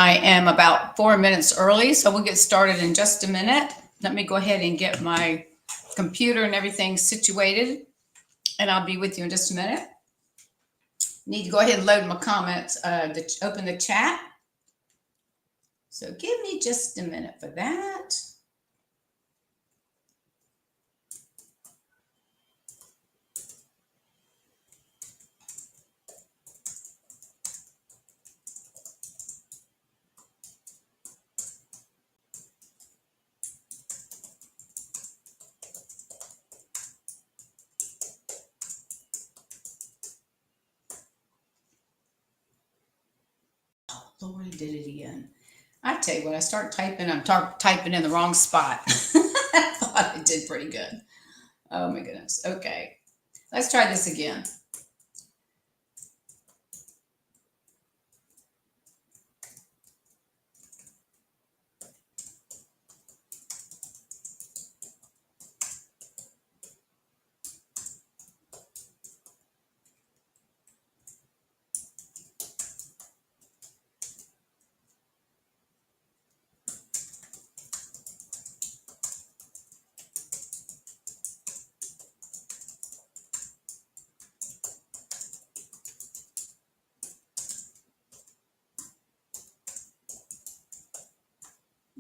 I am about 4 minutes early, so we'll get started in just a minute. Let me go ahead and get my computer and everything situated, and I'll be with you in just a minute. Need to go ahead and load my comments, open the chat. So give me just a minute for that. Lord, I did it again. I tell you what, I start typing, I'm typing in the wrong spot. I thought I did pretty good. Oh my goodness. Okay, let's try this again.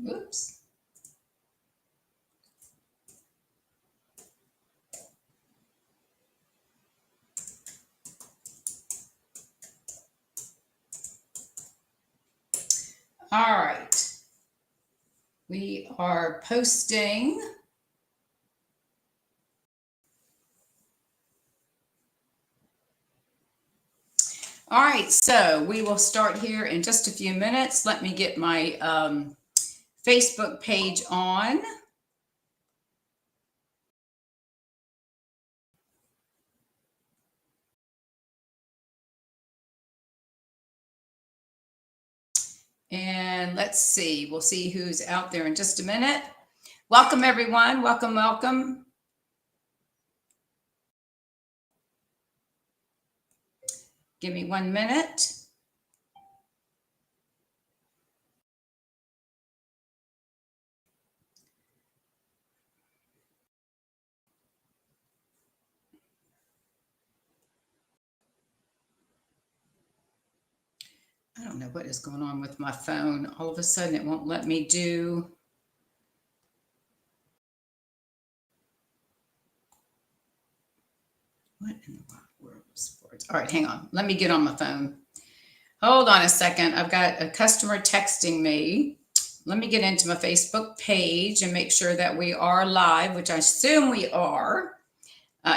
Oops. All right. We are posting. All right, so we will start here in just a few minutes. Let me get my Facebook page on. And let's see, we'll see who's out there in just a minute. Welcome, everyone. Welcome, welcome. Give me 1 minute. I don't know what is going on with my phone. All of a sudden, it won't let me do. What in the world is sports? All right, hang on. Let me get on my phone. Hold on a second. I've got a customer texting me. Let me get into my Facebook page and make sure that we are live, which I assume we are.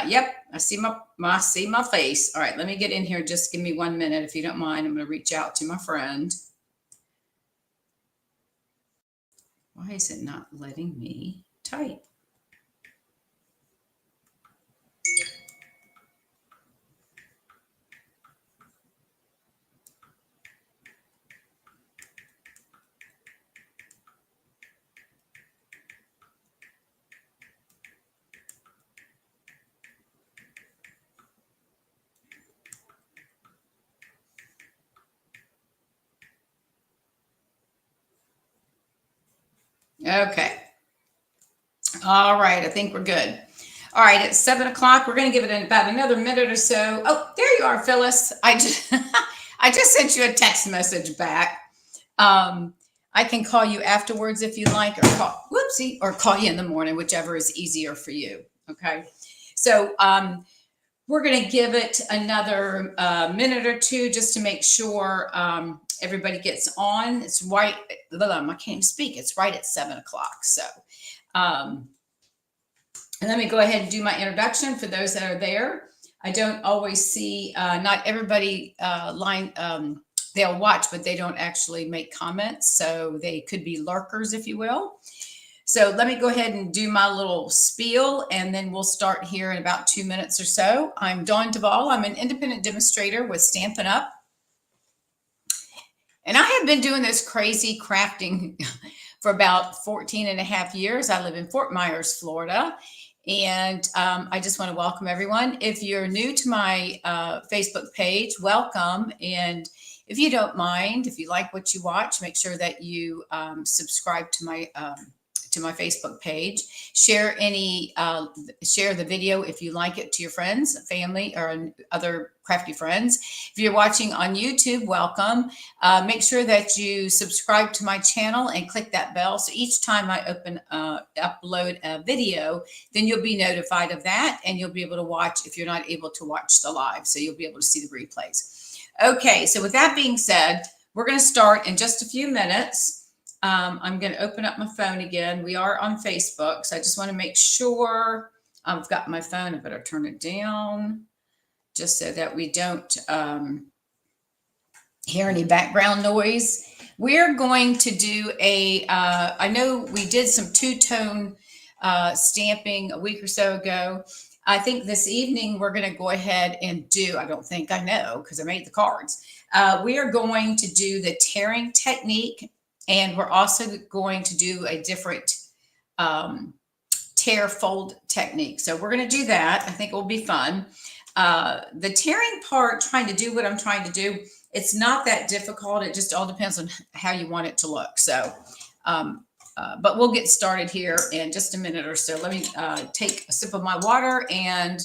Yep, I see my face. All right, let me get in here. Just give me 1 minute, if you don't mind. I'm going to reach out to my friend. Why is it not letting me type? Okay. All right. I think we're good. All right. It's 7 o'clock. We're going to give it about another minute or so. Oh, there you are, Phyllis. I just sent you a text message back. I can call you afterwards if you like, or call you in the morning, whichever is easier for you. Okay. So, we're going to give it another minute or two just to make sure everybody gets on. It's right. I can't speak. It's right at 7 o'clock. So, and let me go ahead and do my introduction for those that are there. I don't always see, not everybody they'll watch, but they don't actually make comments. So they could be lurkers, if you will. So let me go ahead and do my little spiel, and then we'll start here in about 2 minutes or so. I'm Dawn Duvall. I'm an independent demonstrator with Stampin Up. And I have been doing this crazy crafting for about 14 and a half years. I live in Fort Myers, Florida. And I just want to welcome everyone. If you're new to my Facebook page, welcome. And if you don't mind, if you like what you watch, make sure that you subscribe to my Facebook page. Share share the video if you like it to your friends, family, or other crafty friends. If you're watching on YouTube, welcome. Make sure that you subscribe to my channel and click that bell. So each time I upload a video, then you'll be notified of that, and you'll be able to watch if you're not able to watch the live. So you'll be able to see the replays. Okay, so with that being said, we're going to start in just a few minutes. I'm going to open up my phone again. We are on Facebook, so I just want to make sure I've got my phone. I better turn it down just so that we don't hear any background noise. We're going to do I know we did some two-tone stamping a week or so ago. I think this evening we're going to go ahead and I know because I made the cards. We are going to do the tearing technique. And we're also going to do a different tear fold technique. So we're going to do that. I think it will be fun. The tearing part, trying to do what I'm trying to do, it's not that difficult. It just all depends on how you want it to look. So, but we'll get started here in just a minute or so. Let me take a sip of my water and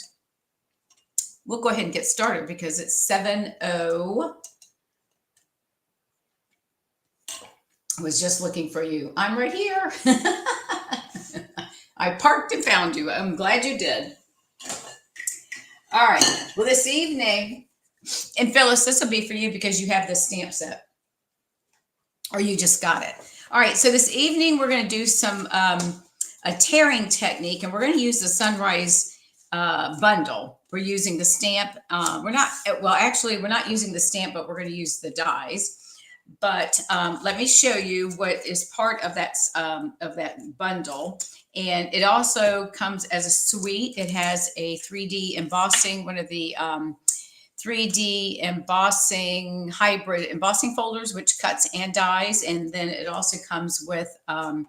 we'll go ahead and get started because it's 7:00. I was just looking for you. I'm right here. I parked and found you. I'm glad you did. All right. Well, this evening, and Phyllis, this will be for you because you have this stamp set, or you just got it. All right. So this evening, we're going to do some a tearing technique, and we're going to use the Sunrise bundle. We're using the stamp. We're not using the stamp, but we're going to use the dies. But let me show you what is part of that bundle. And it also comes as a suite. It has a 3D embossing, one of the 3D embossing hybrid embossing folders, which cuts and dies. And then it also comes with some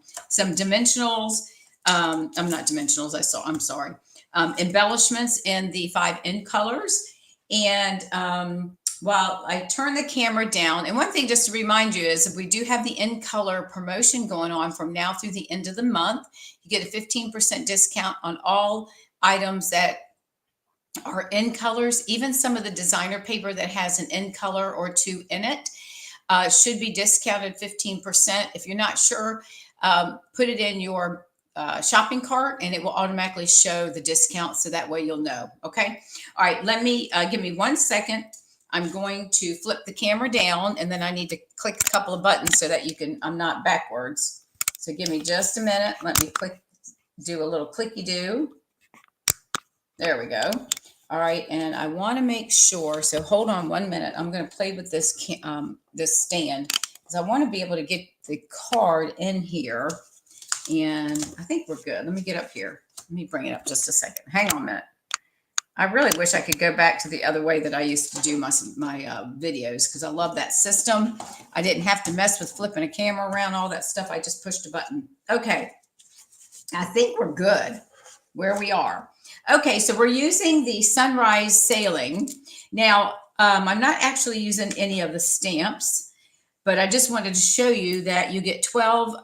dimensionals. I'm not dimensionals. I'm sorry. Embellishments in the 5 in colors. And while I turn the camera down, and one thing just to remind you is if we do have the in color promotion going on from now through the end of the month, you get a 15% discount on all items that are in colors. Even some of the designer paper that has an in color or 2 in it should be discounted 15%. If you're not sure, put it in your shopping cart and it will automatically show the discount. So that way you'll know. Okay. All right. Give me 1 second. I'm going to flip the camera down and then I need to click a couple of buttons so that I'm not backwards. So give me just a minute. Let me do a little clicky-do. There we go. All right. And I want to make sure. So hold on 1 minute. I'm going to play with this stand because I want to be able to get the card in here. And I think we're good. Let me get up here. Let me bring it up just a second. Hang on a minute. I really wish I could go back to the other way that I used to do my videos because I love that system. I didn't have to mess with flipping a camera around, all that stuff. I just pushed a button. Okay. I think we're good where we are. Okay, so we're using the Sunrise Sailing. Now, I'm not actually using any of the stamps, but I just wanted to show you that you get 12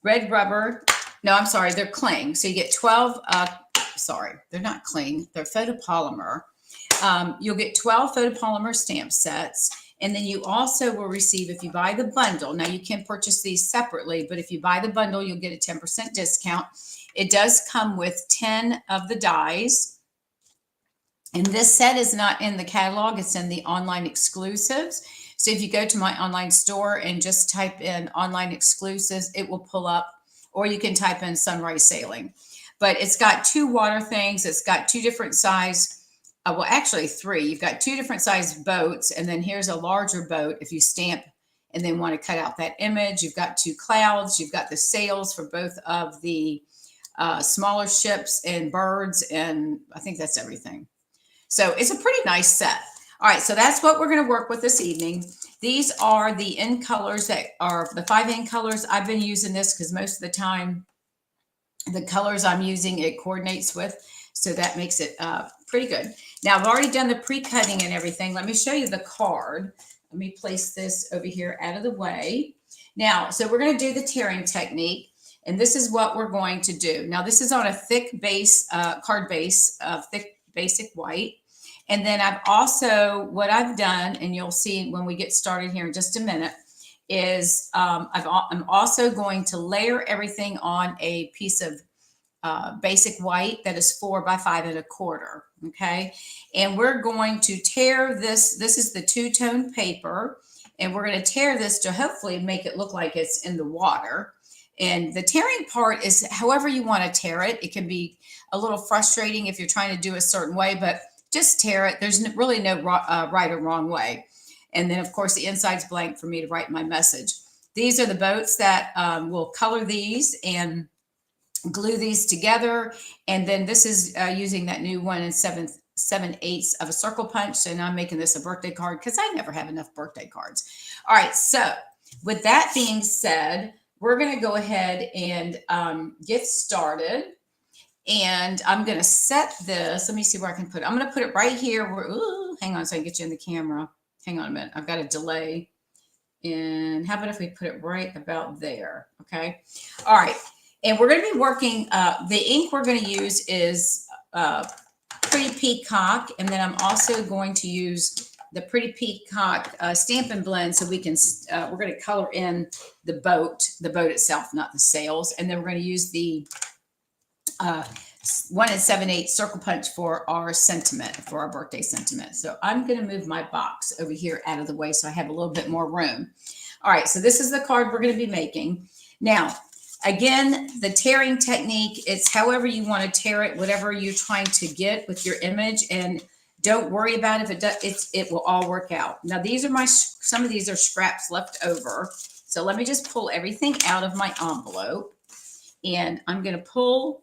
red rubber. No, I'm sorry, they're cling. So you get 12 sorry, they're not cling, they're photopolymer. You'll get 12 photopolymer stamp sets. And then you also will receive, if you buy the bundle, now you can purchase these separately, but if you buy the bundle, you'll get a 10% discount. It does come with 10 of the dies. And this set is not in the catalog, it's in the online exclusives. So if you go to my online store and just type in online exclusives, it will pull up, or you can type in Sunrise Sailing. But it's got 2 water things. It's got 2 different size, well, actually 3. You've got 2 different size boats. And then here's a larger boat if you stamp and then want to cut out that image. You've got 2 clouds. You've got the sails for both of the smaller ships and birds. And I think that's everything. So it's a pretty nice set. All right, so that's what we're going to work with this evening. These are the in colors that are the 5 in colors. I've been using this because most of the time, the colors I'm using, it coordinates with. So that makes it pretty good. Now, I've already done the pre-cutting and everything. Let me show you the card. Let me place this over here out of the way. Now, so we're going to do the tearing technique, and this is what we're going to do. Now, this is on a thick base, card base, thick basic white. And then I've also, what I've done, and you'll see when we get started here in just a minute, is I'm also going to layer everything on a piece of basic white that is 4 by 5 1/4. Okay. And we're going to tear this. This is the two-tone paper. And we're going to tear this to hopefully make it look like it's in the water. And the tearing part is however you want to tear it. It can be a little frustrating if you're trying to do a certain way, but just tear it. There's really no right or wrong way. And then, of course, the inside's blank for me to write my message. These are the boats that will color these and glue these together. And then this is using that new 1 7/8 of a circle punch. And I'm making this a birthday card because I never have enough birthday cards. All right. So with that being said, we're going to go ahead and get started. And I'm going to set this. Let me see where I can put it. I'm going to put it right here. Hang on so I can get you in the camera. Hang on a minute. I've got a delay. And how about if we put it right about there? Okay. All right. And we're going to be working, the ink we're going to use is Pretty Peacock. And then I'm also going to use the Pretty Peacock Stampin' Blend so we can, we're going to color in the boat itself, not the sails. And then we're going to use the 1 7/8 circle punch for our sentiment, for our birthday sentiment. So I'm going to move my box over here out of the way so I have a little bit more room. All right, so this is the card we're going to be making. Now, again, the tearing technique, it's however you want to tear it, whatever you're trying to get with your image, and don't worry about if it does, it will all work out. Now, these are some of these are scraps left over. So let me just pull everything out of my envelope, and I'm going to pull.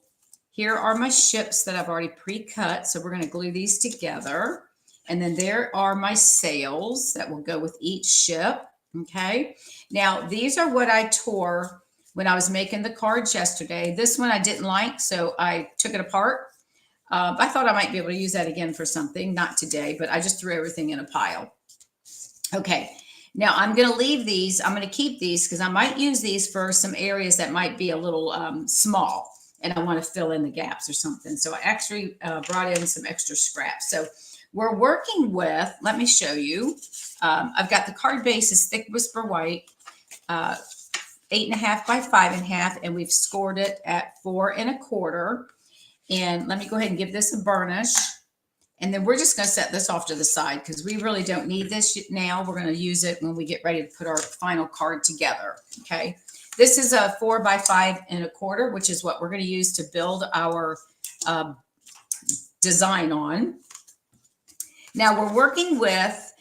Here are my ships that I've already pre-cut. So we're going to glue these together. And then there are my sails that will go with each ship. Okay. Now, these are what I tore when I was making the cards yesterday. This one I didn't like, so I took it apart. I thought I might be able to use that again for something. Not today, but I just threw everything in a pile. Okay. Now, I'm going to leave these. I'm going to keep these because I might use these for some areas that might be a little small. And I want to fill in the gaps or something. So I actually brought in some extra scraps. So we're working with, let me show you. I've got the card base is thick whisper white, 8.5 by 5.5, and we've scored it at 4 1/4. And let me go ahead and give this a burnish. And then we're just going to set this off to the side because we really don't need this now. We're going to use it when we get ready to put our final card together. Okay. This is a 4 by 5 1/4, which is what we're going to use to build our design on. Now we're working with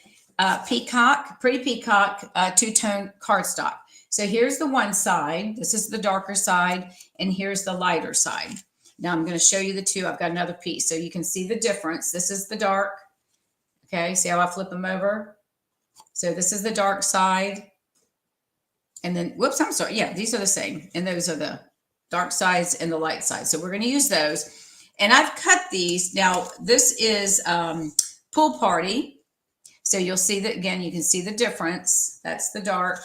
Peacock, Pretty Peacock two-tone cardstock. So here's the one side. This is the darker side, and here's the lighter side. Now I'm going to show you the two. I've got another piece so you can see the difference. This is the dark. Okay, see how I flip them over? So this is the dark side. And then, whoops, I'm sorry. Yeah, these are the same. And those are the dark sides and the light side. So we're going to use those. And I've cut these. Now, this is Pool Party. So you'll see that, again, you can see the difference. That's the dark.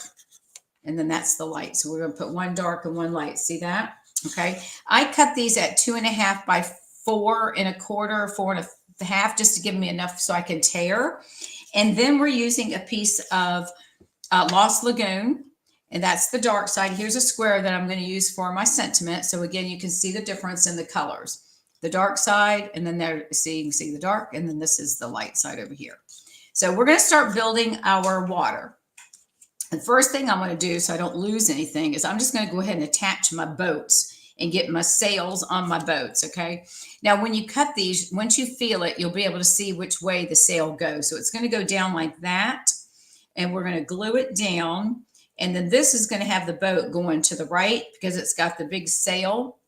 And then that's the light. So we're going to put one dark and one light. See that? Okay. I cut these at 2.5 by 4 1/4, 4 1/2, just to give me enough so I can tear. And then we're using a piece of Lost Lagoon. And that's the dark side. Here's a square that I'm going to use for my sentiment. So again, you can see the difference in the colors. The dark side, and then there, see, you can see the dark, and then this is the light side over here. So we're going to start building our water. The first thing I'm going to do so I don't lose anything is I'm just going to go ahead and attach my boats and get my sails on my boats, okay? Now, when you cut these, once you feel it, you'll be able to see which way the sail goes. So it's going to go down like that, and we're going to glue it down. And then this is going to have the boat going to the right because it's got the big sail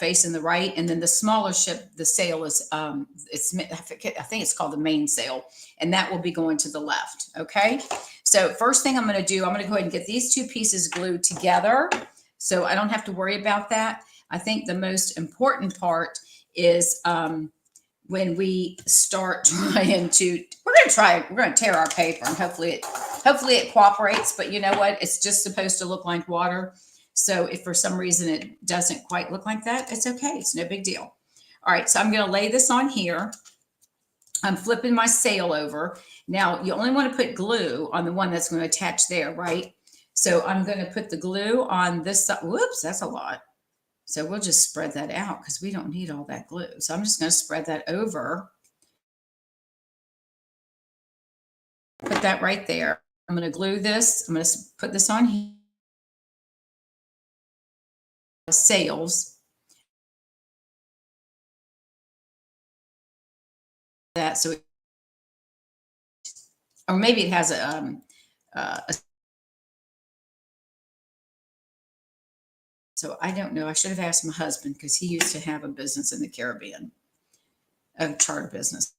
facing the right. And then the smaller ship, the sail is, I think it's called the main sail. And that will be going to the left. Okay. So first thing I'm going to do, I'm going to go ahead and get these two pieces glued together. So I don't have to worry about that. I think the most important part is when we start trying to, we're going to tear our paper, and hopefully it cooperates. But you know what? It's just supposed to look like water. So if for some reason it doesn't quite look like that, it's okay. It's no big deal. All right, so I'm going to lay this on here. I'm flipping my sail over. Now, you only want to put glue on the one that's going to attach there, right? So I'm going to put the glue on this side. Whoops, that's a lot. So we'll just spread that out because we don't need all that glue. So I'm just going to spread that over. Put that right there. I'm going to glue this. I'm going to put this on here. Sails. That so, or maybe it has a so I don't know. I should have asked my husband because he used to have a business in the Caribbean, a charter business.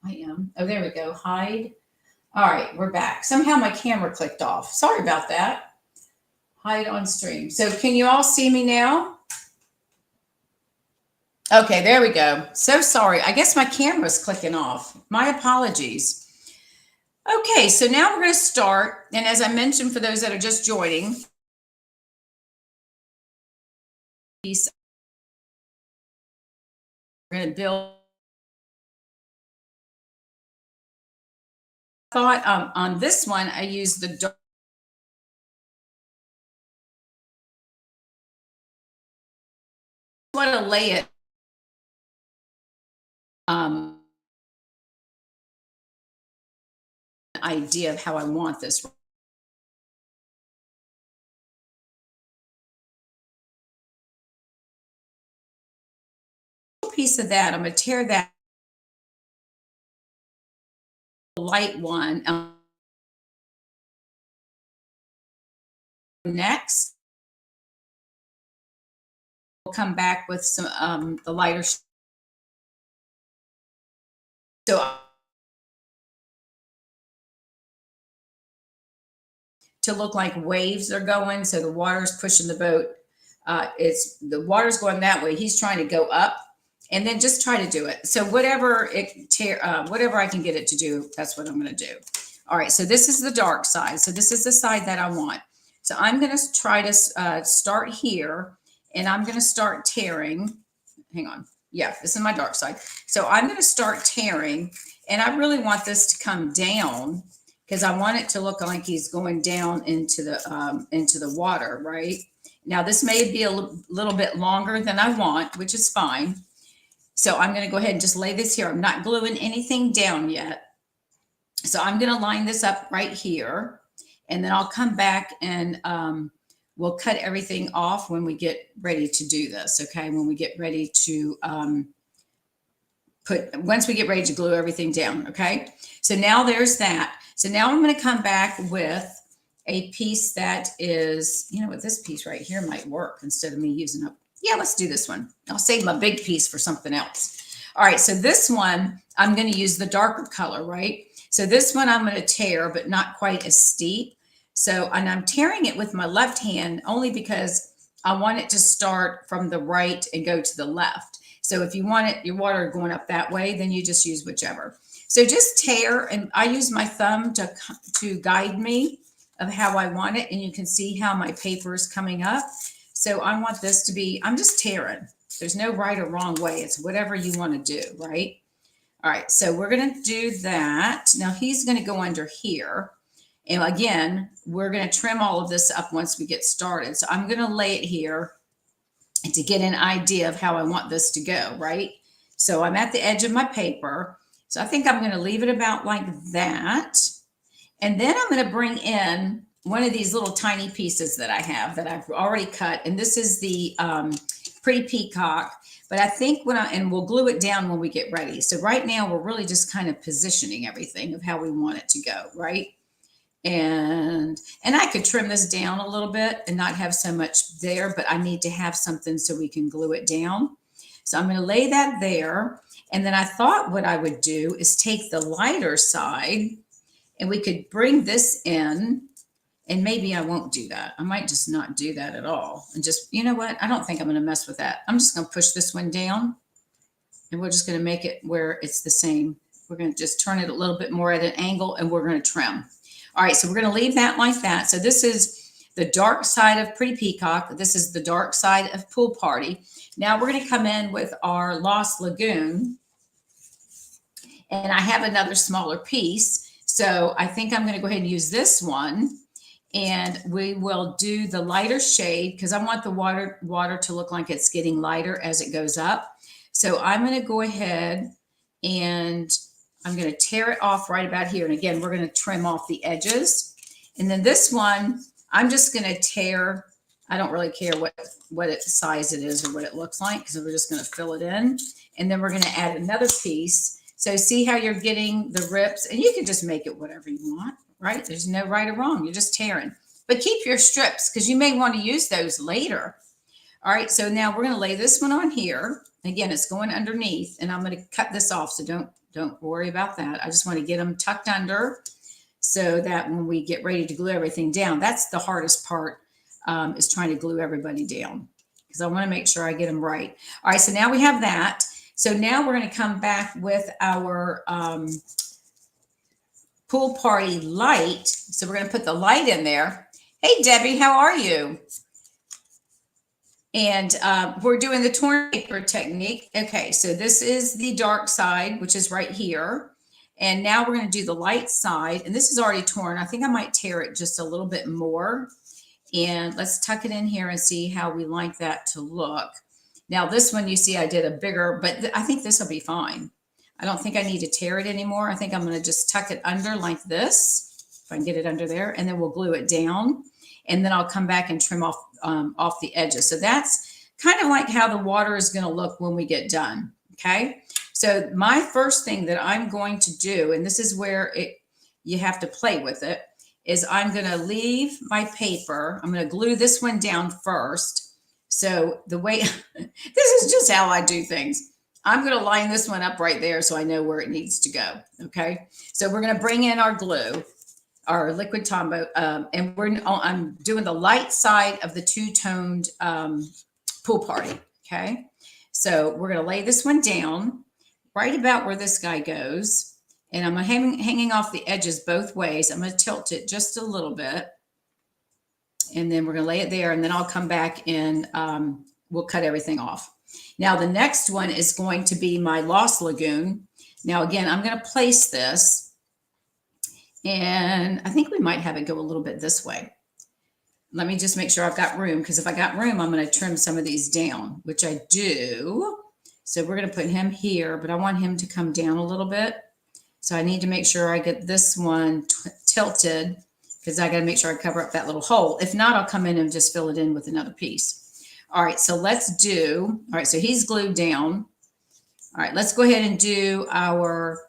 I am. Oh, there we go. Hide. All right, we're back. Somehow my camera clicked off. Sorry about that. Hide on stream. So can you all see me now? Okay, there we go. So sorry. I guess my camera's clicking off. My apologies. Okay, so now we're going to start. And as I mentioned, for those that are just joining, we're going to build. Thought on this one, I used the dark want to lay it idea of how I want this piece of that. I'm going to tear that light one. Next, we'll come back with some the lighter. So to look like waves are going, so the water's pushing the boat. It's the water's going that way. He's trying to go up, and then just try to do it. So whatever whatever I can get it to do, that's what I'm going to do. All right. So this is the dark side. So this is the side that I want. So I'm going to try to start here, and I'm going to start tearing. Hang on. Yeah, this is my dark side. So I'm going to start tearing, and I really want this to come down because I want it to look like he's going down into the water, right? Now, this may be a little bit longer than I want, which is fine. So I'm going to go ahead and just lay this here. I'm not gluing anything down yet. So I'm going to line this up right here, and then I'll come back and we'll cut everything off when we get ready to do this, okay? When we get ready to once we get ready to glue everything down, okay? So now there's that. So now I'm going to come back with a piece that is, you know what, this piece right here might work instead of me using up. Yeah, let's do this one. I'll save my big piece for something else. All right, so this one, I'm going to use the darker color, right? So this one I'm going to tear, but not quite as steep. So, and I'm tearing it with my left hand only because I want it to start from the right and go to the left. So if you want it, your water going up that way, then you just use whichever. So just tear, and I use my thumb to guide me of how I want it. And you can see how my paper is coming up. So I want this to be, I'm just tearing. There's no right or wrong way. It's whatever you want to do, right? All right, so we're going to do that. Now he's going to go under here. And again, we're going to trim all of this up once we get started. So I'm going to lay it here to get an idea of how I want this to go, right? So I'm at the edge of my paper. So I think I'm going to leave it about like that. And then I'm going to bring in one of these little tiny pieces that I have that I've already cut. And this is the Pretty Peacock. But I think and we'll glue it down when we get ready. So right now we're really just kind of positioning everything of how we want it to go, right? And I could trim this down a little bit and not have so much there, but I need to have something so we can glue it down. So I'm going to lay that there. And then I thought what I would do is take the lighter side and we could bring this in, and maybe I won't do that. I might just not do that at all. And just, you know what? I don't think I'm going to mess with that. I'm just going to push this one down, and we're just going to make it where it's the same. We're going to just turn it a little bit more at an angle, and we're going to trim. All right, so we're going to leave that like that. So this is the dark side of Pretty Peacock. This is the dark side of Pool Party. Now we're going to come in with our Lost Lagoon. And I have another smaller piece. So I think I'm going to go ahead and use this one. And we will do the lighter shade because I want the water to look like it's getting lighter as it goes up. So I'm going to go ahead and I'm going to tear it off right about here. And again, we're going to trim off the edges. And then this one, I'm just going to tear. I don't really care what size it is or what it looks like because we're just going to fill it in. And then we're going to add another piece. So see how you're getting the rips, and you can just make it whatever you want, right? There's no right or wrong. You're just tearing. But keep your strips because you may want to use those later. All right, so now we're going to lay this one on here. Again, it's going underneath, and I'm going to cut this off, so don't worry about that. I just want to get them tucked under so that when we get ready to glue everything down, that's the hardest part, is trying to glue everybody down because I want to make sure I get them right. All right, so now we have that. So now we're going to come back with our Pool Party light. So we're going to put the light in there. Hey, Debbie, how are you? And we're doing the torn paper technique. Okay, so this is the dark side, which is right here. And now we're going to do the light side. And this is already torn. I think I might tear it just a little bit more. And let's tuck it in here and see how we like that to look. Now this one, you see I did a bigger, but I think this will be fine. I don't think I need to tear it anymore. I think I'm going to just tuck it under like this, if I can get it under there, and then we'll glue it down. And then I'll come back and trim off the edges. So that's kind of like how the water is going to look when we get done. Okay. So my first thing that I'm going to do, and this is where you have to play with it, is I'm going to leave my paper. I'm going to glue this one down first. So the way, this is just how I do things. I'm going to line this one up right there so I know where it needs to go. Okay. So we're going to bring in our glue, our liquid Tombow, and I'm doing the light side of the two-toned pool party. Okay. So we're going to lay this one down right about where this guy goes. And I'm hanging off the edges both ways. I'm going to tilt it just a little bit. And then we're going to lay it there. And then I'll come back and we'll cut everything off. Now, the next one is going to be my Lost Lagoon. Now, again, I'm going to place this. And I think we might have it go a little bit this way. Let me just make sure I've got room, because if I got room, I'm going to trim some of these down, which I do. So we're going to put him here, but I want him to come down a little bit. So I need to make sure I get this one tilted, because I got to make sure I cover up that little hole. If not, I'll come in and just fill it in with another piece. All right, so let's do, all right, so he's glued down. All right, let's go ahead and do our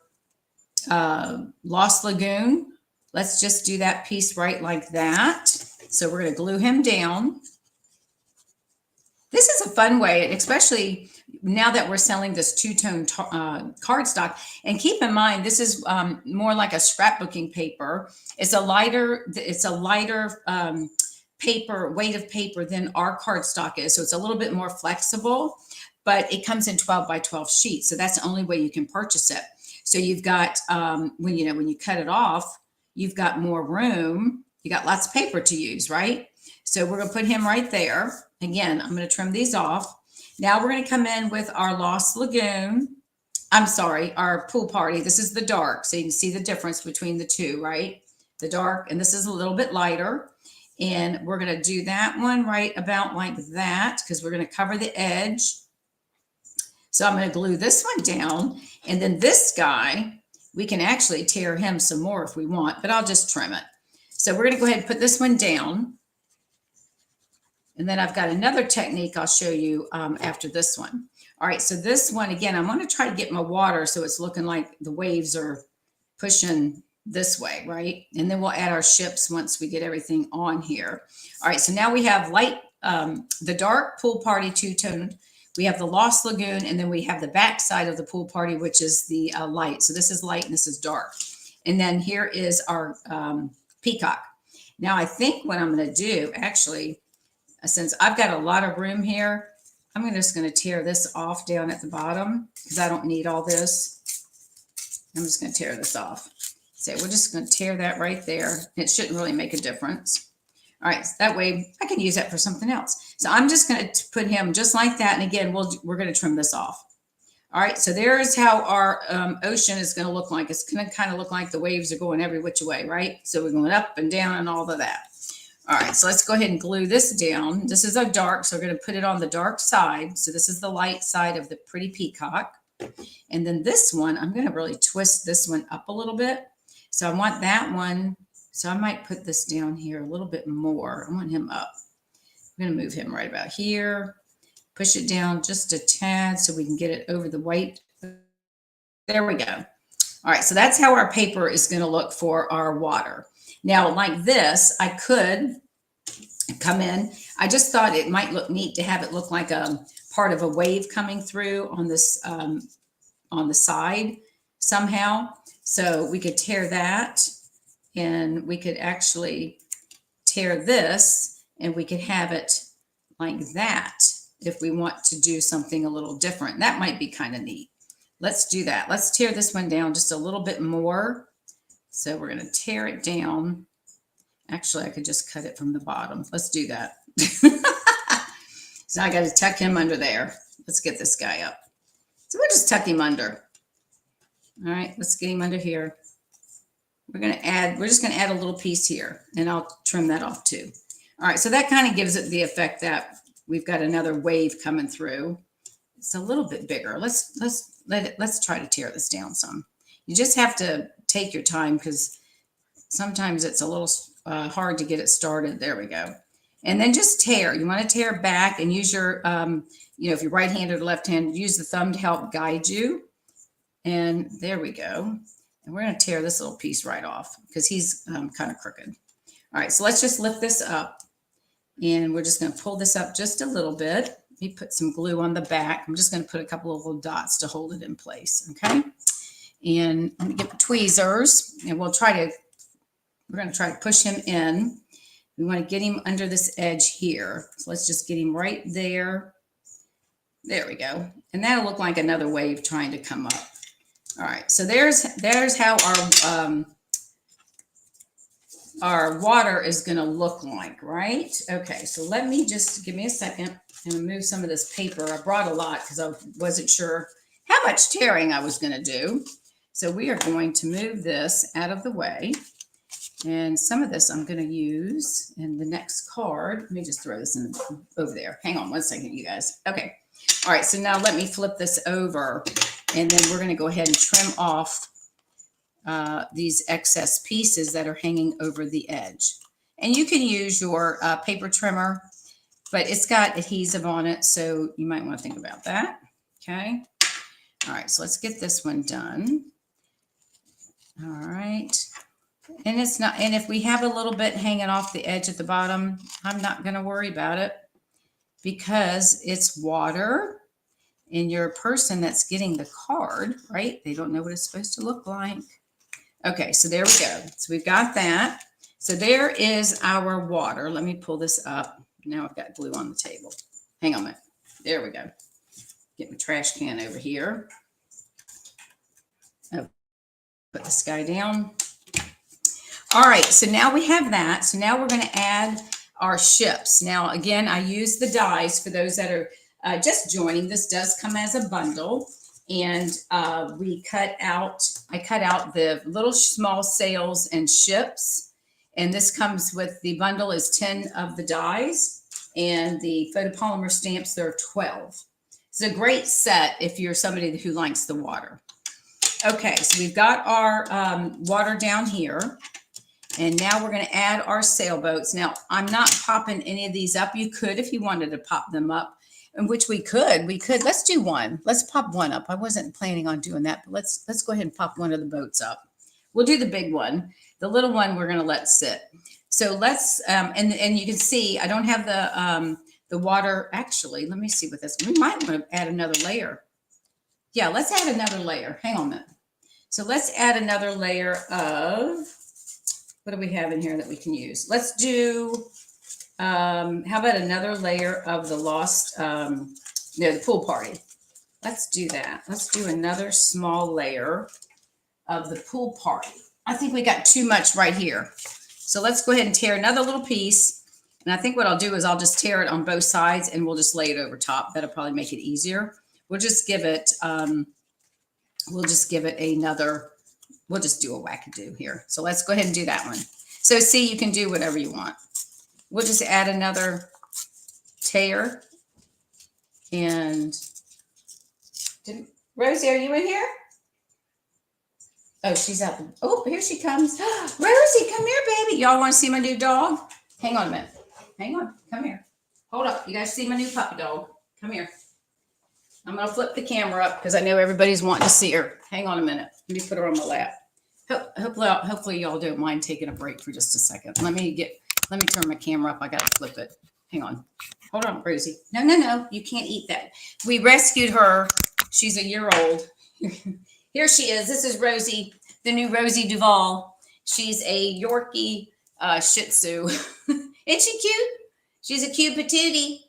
Lost Lagoon. Let's just do that piece right like that. So we're going to glue him down. This is a fun way, especially now that we're selling this two-tone cardstock. And keep in mind, this is more like a scrapbooking paper. It's a lighter paper, weight of paper than our cardstock is. So it's a little bit more flexible, but it comes in 12 by 12 sheets. So that's the only way you can purchase it. So you've got, when you cut it off, you've got more room. You got lots of paper to use, right? So we're going to put him right there. Again, I'm going to trim these off. Now we're going to come in with our Lost Lagoon. I'm sorry, our pool party. This is the dark. So you can see the difference between the two, right? The dark, and this is a little bit lighter. And we're going to do that one right about like that, because we're going to cover the edge. So I'm going to glue this one down. And then this guy, we can actually tear him some more if we want, but I'll just trim it. So we're going to go ahead and put this one down. And then I've got another technique I'll show you after this one. All right, so this one, again, I'm going to try to get my water so it's looking like the waves are pushing this way, right? And then we'll add our ships once we get everything on here. All right, so now we have light, the dark pool party two-toned. We have the Lost Lagoon, and then we have the back side of the pool party, which is the light. So this is light and this is dark. And then here is our peacock. Now I think what I'm going to do, actually, since I've got a lot of room here, I'm just going to tear this off down at the bottom, because I don't need all this. I'm just going to tear this off. So we're just going to tear that right there. It shouldn't really make a difference. All right, so that way I can use that for something else. So I'm just going to put him just like that. And again, we're going to trim this off. All right, so there's how our ocean is going to look like. It's going to kind of look like the waves are going every which way, right? So we're going up and down and all of that. All right, so let's go ahead and glue this down. This is a dark, so we're going to put it on the dark side. So this is the light side of the pretty peacock. And then this one, I'm going to really twist this one up a little bit. So I want that one. So I might put this down here a little bit more. I want him up. I'm going to move him right about here. Push it down just a tad so we can get it over the white. There we go. All right, so that's how our paper is going to look for our water. Now, like this, I could come in. I just thought it might look neat to have it look like a part of a wave coming through on this on the side somehow. So we could tear that, and we could actually tear this, and we could have it like that if we want to do something a little different. That might be kind of neat. Let's do that. Let's tear this one down just a little bit more. So we're going to tear it down. Actually, I could just cut it from the bottom. Let's do that. So I got to tuck him under there. Let's get this guy up. So we'll just tuck him under. All right, let's get him under here. We're just going to add a little piece here, and I'll trim that off too. All right, so that kind of gives it the effect that we've got another wave coming through. It's a little bit bigger. Let's try to tear this down some. You just have to take your time because sometimes it's a little hard to get it started. There we go. And then just tear. You want to tear back and use your, if you're right-handed or left-handed, use the thumb to help guide you. And there we go. And we're going to tear this little piece right off because he's kind of crooked. All right, so let's just lift this up. And we're just going to pull this up just a little bit. Let me put some glue on the back. I'm just going to put a couple of little dots to hold it in place, okay? And let me get the tweezers, and we're going to try to push him in. We want to get him under this edge here. So let's just get him right there. There we go. And that'll look like another wave trying to come up. All right, so there's how our water is going to look like, right? Okay, so let me just give me a second and move some of this paper. I brought a lot because I wasn't sure how much tearing I was going to do. So we are going to move this out of the way. And some of this I'm going to use in the next card. Let me just throw this in over there. Hang on one second, you guys. Okay. All right, so now let me flip this over, and then we're going to go ahead and trim off these excess pieces that are hanging over the edge. And you can use your paper trimmer, but it's got adhesive on it, so you might want to think about that. Okay. All right, so let's get this one done. All right. And it's not, and if we have a little bit hanging off the edge at the bottom, I'm not going to worry about it because it's water and you're a person that's getting the card, right? They don't know what it's supposed to look like. Okay, so there we go. So we've got that. So there is our water. Let me pull this up. Now I've got glue on the table. Hang on a minute. There we go. Get my trash can over here. Oh, put this guy down. All right, so now we have that. So now we're going to add our ships. Now, again, I use the dies for those that are just joining. This does come as a bundle. And I cut out the little small sails and ships. And this comes with, the bundle is 10 of the dies. And the photopolymer stamps, there are 12. It's a great set if you're somebody who likes the water. Okay, so we've got our water down here. And now we're going to add our sailboats. Now, I'm not popping any of these up. You could if you wanted to pop them up, and which we could. Let's do one. Let's pop one up. I wasn't planning on doing that, but let's go ahead and pop one of the boats up. We'll do the big one. The little one we're going to let sit. So let's, and you can see I don't have the water. Actually, let me see what this, we might want to add another layer. Yeah, let's add another layer. Hang on a minute. So let's add another layer of, what do we have in here that we can use? Let's do, how about another layer of the lost, the pool party. Let's do that. Let's do another small layer of the pool party. I think we got too much right here. So let's go ahead and tear another little piece. And I think what I'll do is I'll just tear it on both sides and we'll just lay it over top. That'll probably make it easier. We'll just give it, we'll just do a wackadoo here. So let's go ahead and do that one. So see, you can do whatever you want. We'll just add another tear. And Rosie, are you in here? Oh, she's up. Oh, here she comes. Rosie, come here, baby. Y'all want to see my new dog? Hang on a minute. Hang on. Come here. Hold up. You guys see my new puppy dog? Come here. I'm going to flip the camera up because I know everybody's wanting to see her. Hang on a minute. Let me put her on my lap. Hopefully y'all don't mind taking a break for just a second. Let me turn my camera up. I got to flip it. Hang on. Hold on, Rosie. No. You can't eat that. We rescued her. She's a year old. Here she is. This is Rosie, the new Rosie Duval. She's a Yorkie Shih Tzu. Isn't she cute? She's a cute patootie.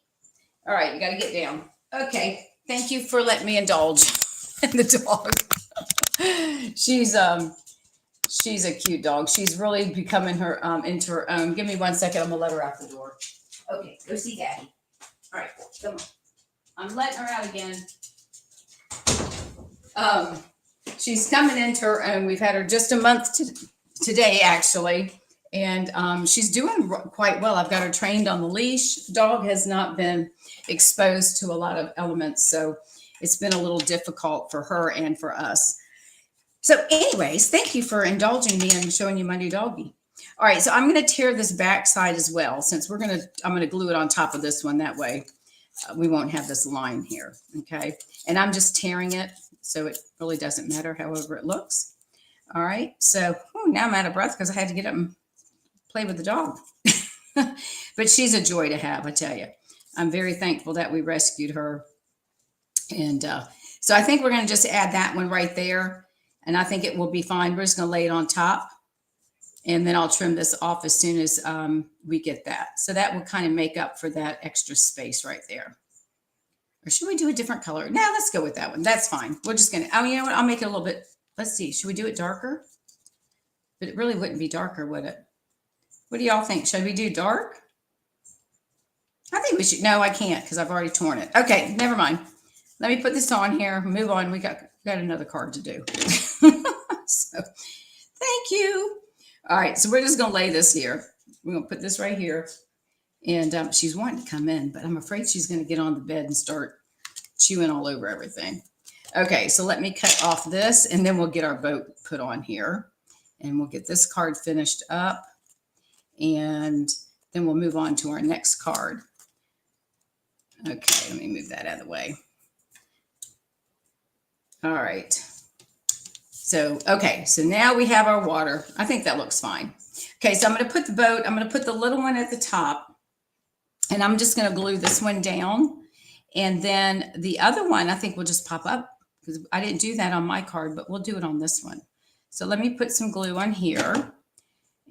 All right, you got to get down. Okay. Thank you for letting me indulge in the dog. She's a cute dog. She's really becoming her into her own. Give me 1 second. I'm gonna let her out the door. Okay, go see Daddy. All right, come on. I'm letting her out again. She's coming into her own. We've had her just a month today, actually, And she's doing quite well. I've got her trained on the leash. The dog has not been exposed to a lot of elements, so it's been a little difficult for her and for us. So anyways, thank you for indulging me and showing you my new doggy. All right, so I'm going to tear this back side as well, since I'm going to glue it on top of this one. That way we won't have this line here, okay? And I'm just tearing it, so it really doesn't matter however it looks. All right, so now I'm out of breath because I had to get up and play with the dog. But she's a joy to have, I tell you. I'm very thankful that we rescued her. And so I think we're going to just add that one right there. And I think it will be fine. We're just going to lay it on top. And then I'll trim this off as soon as we get that. So that will kind of make up for that extra space right there. Or should we do a different color? No, let's go with that one. That's fine. We're just going to, oh, you know what? I'll make it a little bit, let's see. Should we do it darker? But it really wouldn't be darker, would it? What do y'all think? Should we do dark? I think we should. No, I can't because I've already torn it. Okay, never mind. Let me put this on here. Move on. We got another card to do. So, thank you. All right, so we're just going to lay this here. We're going to put this right here. And she's wanting to come in, but I'm afraid she's going to get on the bed and start chewing all over everything. Okay, so let me cut off this, and then we'll get our boat put on here. And we'll get this card finished up. And then we'll move on to our next card. Okay, let me move that out of the way. All right. So, okay, so now we have our water. I think that looks fine. Okay, so I'm going to put the boat, I'm going to put the little one at the top, and I'm just going to glue this one down. And then the other one, I think will just pop up because I didn't do that on my card, but we'll do it on this one. So let me put some glue on here,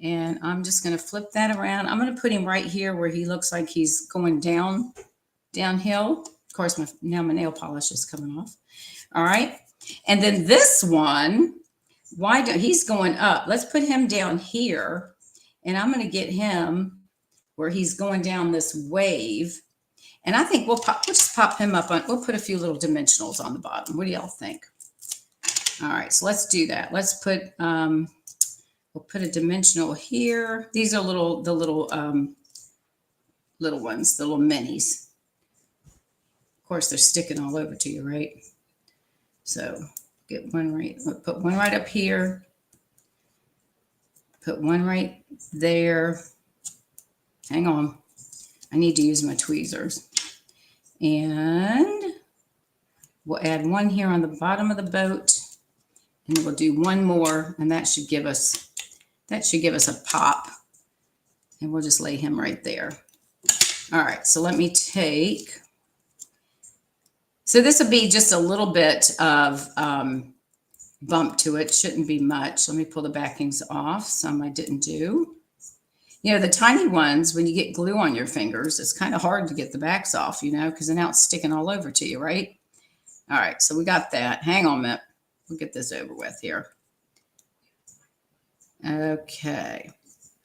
and I'm just going to flip that around. I'm going to put him right here where he looks like he's going downhill. Of course, now my nail polish is coming off. All right. And then this one, he's going up. Let's put him down here, and I'm going to get him where he's going down this wave. And I think we'll just pop him up on, we'll put a few little dimensionals on the bottom. What do y'all think? All right, so let's do that. Let's put, we'll put a dimensional here. These are the little ones, the little minis. Of course, they're sticking all over to you, right? So get one right, put one right up here. Put one right there. Hang on. I need to use my tweezers. And we'll add one here on the bottom of the boat. And we'll do one more, and that should give us a pop. And we'll just lay him right there. All right, so let me take, so this will be just a little bit of bump to it. Shouldn't be much. Let me pull the backings off. Some I didn't do. You know, the tiny ones, when you get glue on your fingers, it's kind of hard to get the backs off, you know, because now it's sticking all over to you, right? All right, so we got that. Hang on a minute. We'll get this over with here. Okay.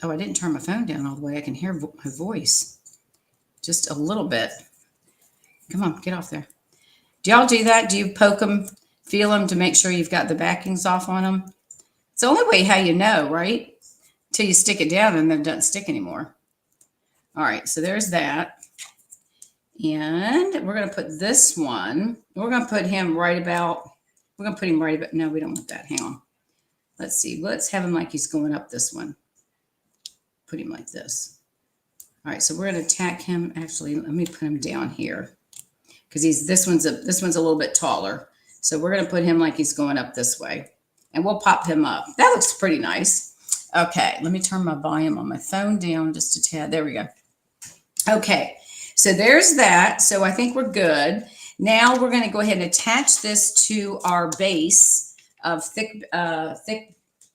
Oh, I didn't turn my phone down all the way. I can hear my voice just a little bit. Come on, get off there. Do y'all do that? Do you poke them, feel them to make sure you've got the backings off on them? It's the only way how you know, right? Till you stick it down and then it doesn't stick anymore. All right, so there's that. And we're going to put this one, we're going to put him right about, no, we don't want that. Hang on. Let's see. Let's have him like he's going up this one. Put him like this. All right, so we're going to tack him. Actually, let me put him down here because this one's a little bit taller. So we're going to put him like he's going up this way, and we'll pop him up. That looks pretty nice. Okay, let me turn my volume on my phone down just a tad. There we go. Okay, so there's that. So I think we're good. Now we're going to go ahead and attach this to our base of thick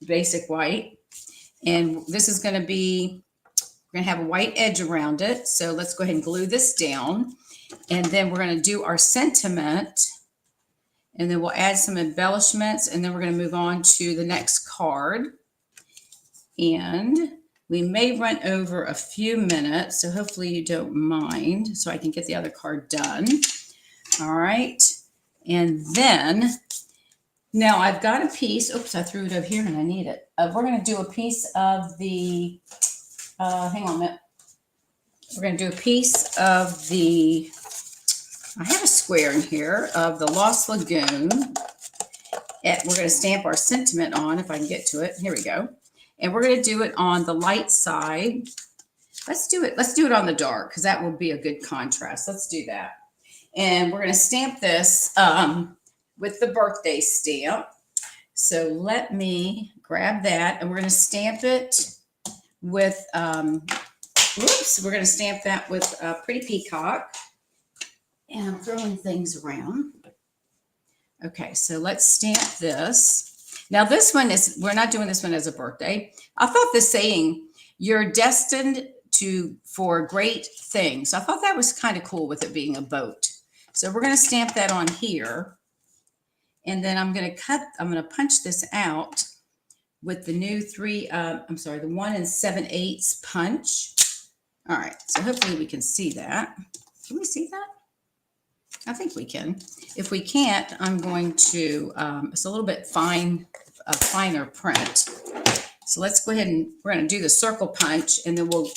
basic white. And this is going to be, we're going to have a white edge around it. So let's go ahead and glue this down. And then we're going to do our sentiment. And then we'll add some embellishments. And then we're going to move on to the next card. And we may run over a few minutes. So hopefully you don't mind. So I can get the other card done. All right. And then Now I've got a piece. Oops, I threw it over here and I need it. We're going to do a piece of the, hang on a minute. We're going to do a piece of the, I have a square in here of the Lost Lagoon. We're going to stamp our sentiment on, if I can get to it. Here we go. And we're going to do it on the light side. Let's do it on the dark, because that will be a good contrast. Let's do that. And we're going to stamp this with the birthday stamp. So let me grab that, and we're going to stamp it with, we're going to stamp that with Pretty Peacock. And I'm throwing things around. Okay, so let's stamp this. Now this one is, we're not doing this one as a birthday. I thought the saying, you're destined for great things. I thought that was kind of cool with it being a boat. So we're going to stamp that on here. And then I'm going to punch this out with the new the 1 7/8 punch. All right, so hopefully we can see that. Can we see that? I think we can. If we can't, I'm going to, it's a little bit finer print. So let's go ahead and we're going to do the circle punch, and then we'll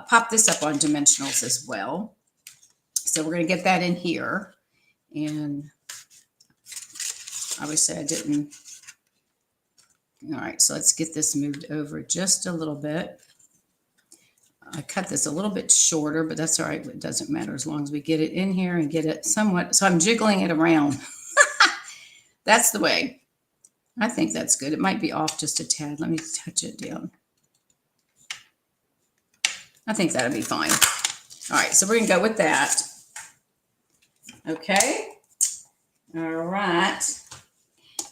pop this up on Dimensionals as well. So we're going to get that in here. And obviously I didn't. All right, so let's get this moved over just a little bit. I cut this a little bit shorter, but that's all right. It doesn't matter as long as we get it in here and get it somewhat. So I'm jiggling it around. That's the way. I think that's good. It might be off just a tad. Let me touch it down. I think that'll be fine. All right, so we're going to go with that. Okay. All right.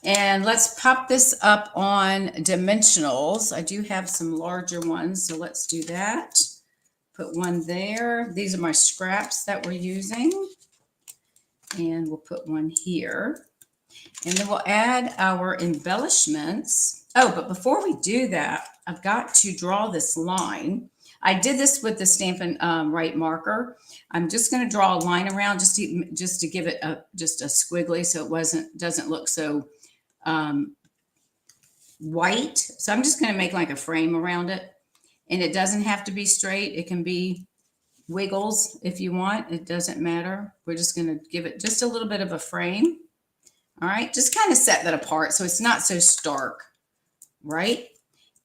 And let's pop this up on Dimensionals. I do have some larger ones, so let's do that. Put one there. These are my scraps that we're using. And we'll put one here. And then we'll add our embellishments. Oh, but before we do that, I've got to draw this line. I did this with the Stampin' Right marker. I'm just going to draw a line around just to give it just a squiggly, so it doesn't look so white. So I'm just going to make like a frame around it, and it doesn't have to be straight. It can be wiggles if you want. It doesn't matter. We're just going to give it just a little bit of a frame. All right, just kind of set that apart so it's not so stark, right?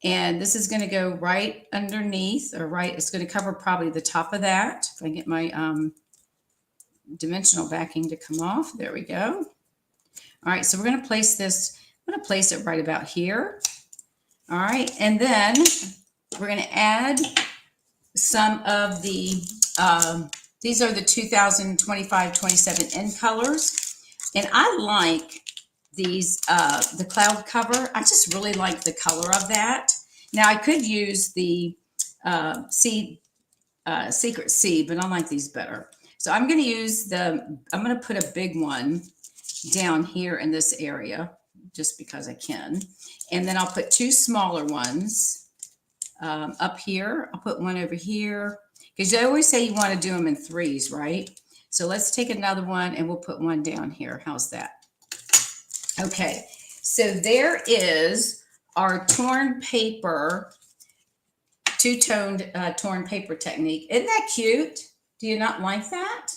And this is going to go right underneath, or right, it's going to cover probably the top of that. If I get my dimensional backing to come off, there we go. All right, so we're going to place this, I'm going to place it right about here. All right, and then we're going to add some of the, these are the 2025-27 end colors. And I like these, the cloud cover. I just really like the color of that. Now I could use the Secret Seed, but I like these better. So I'm going to use I'm going to put a big one down here in this area, just because I can. And then I'll put two smaller ones up here. I'll put one over here, because they always say you want to do them in threes, right? So let's take another one and we'll put one down here. How's that? Okay, so there is our torn paper, two-toned torn paper technique. Isn't that cute? Do you not like that?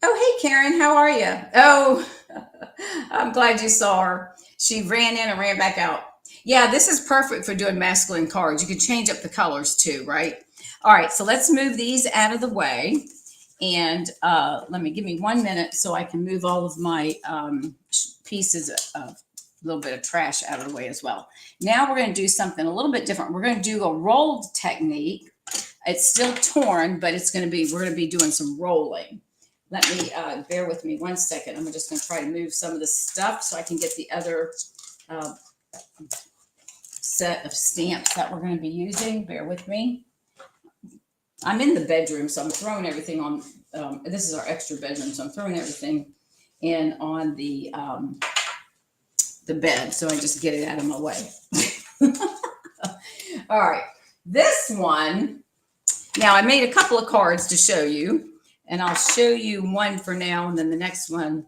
Oh, hey, Karen, how are you? Oh, I'm glad you saw her. She ran in and ran back out. Yeah, this is perfect for doing masculine cards. You can change up the colors too, right? All right, so let's move these out of the way. And give me 1 minute so I can move all of my pieces of a little bit of trash out of the way as well. Now we're going to do something a little bit different. We're going to do a rolled technique. It's still torn, but we're going to be doing some rolling. Let me, bear with me 1 second. I'm just going to try to move some of the stuff so I can get the other set of stamps that we're going to be using. Bear with me. I'm in the bedroom, so I'm throwing everything on. This is our extra bedroom, so I'm throwing everything in on the bed, so I just get it out of my way. All right, this one. Now I made a couple of cards to show you, and I'll show you one for now, and then the next one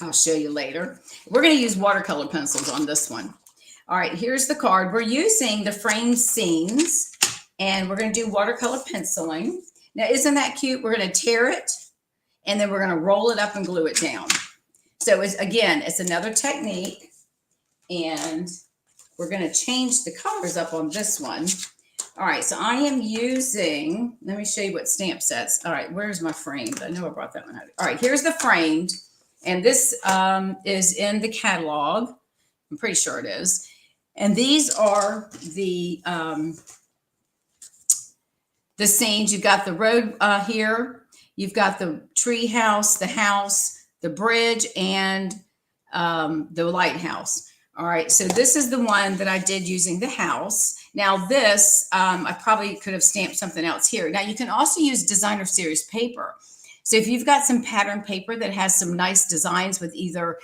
I'll show you later. We're going to use watercolor pencils on this one. All right, here's the card. We're using the framed scenes, and we're going to do watercolor penciling. Now, isn't that cute? We're going to tear it, and then we're going to roll it up and glue it down. So again, it's another technique, and we're going to change the colors up on this one. All right, so I am using, let me show you what stamp sets. All right, where's my framed? I know I brought that one out. All right, here's the framed, and this is in the catalog. I'm pretty sure it is. And these are the scenes. You've got the road here. You've got the tree house, the bridge, and the lighthouse. All right, so this is the one that I did using the house. Now this, I probably could have stamped something else here. Now you can also use designer series paper. So if you've got some pattern paper that has some nice designs with either,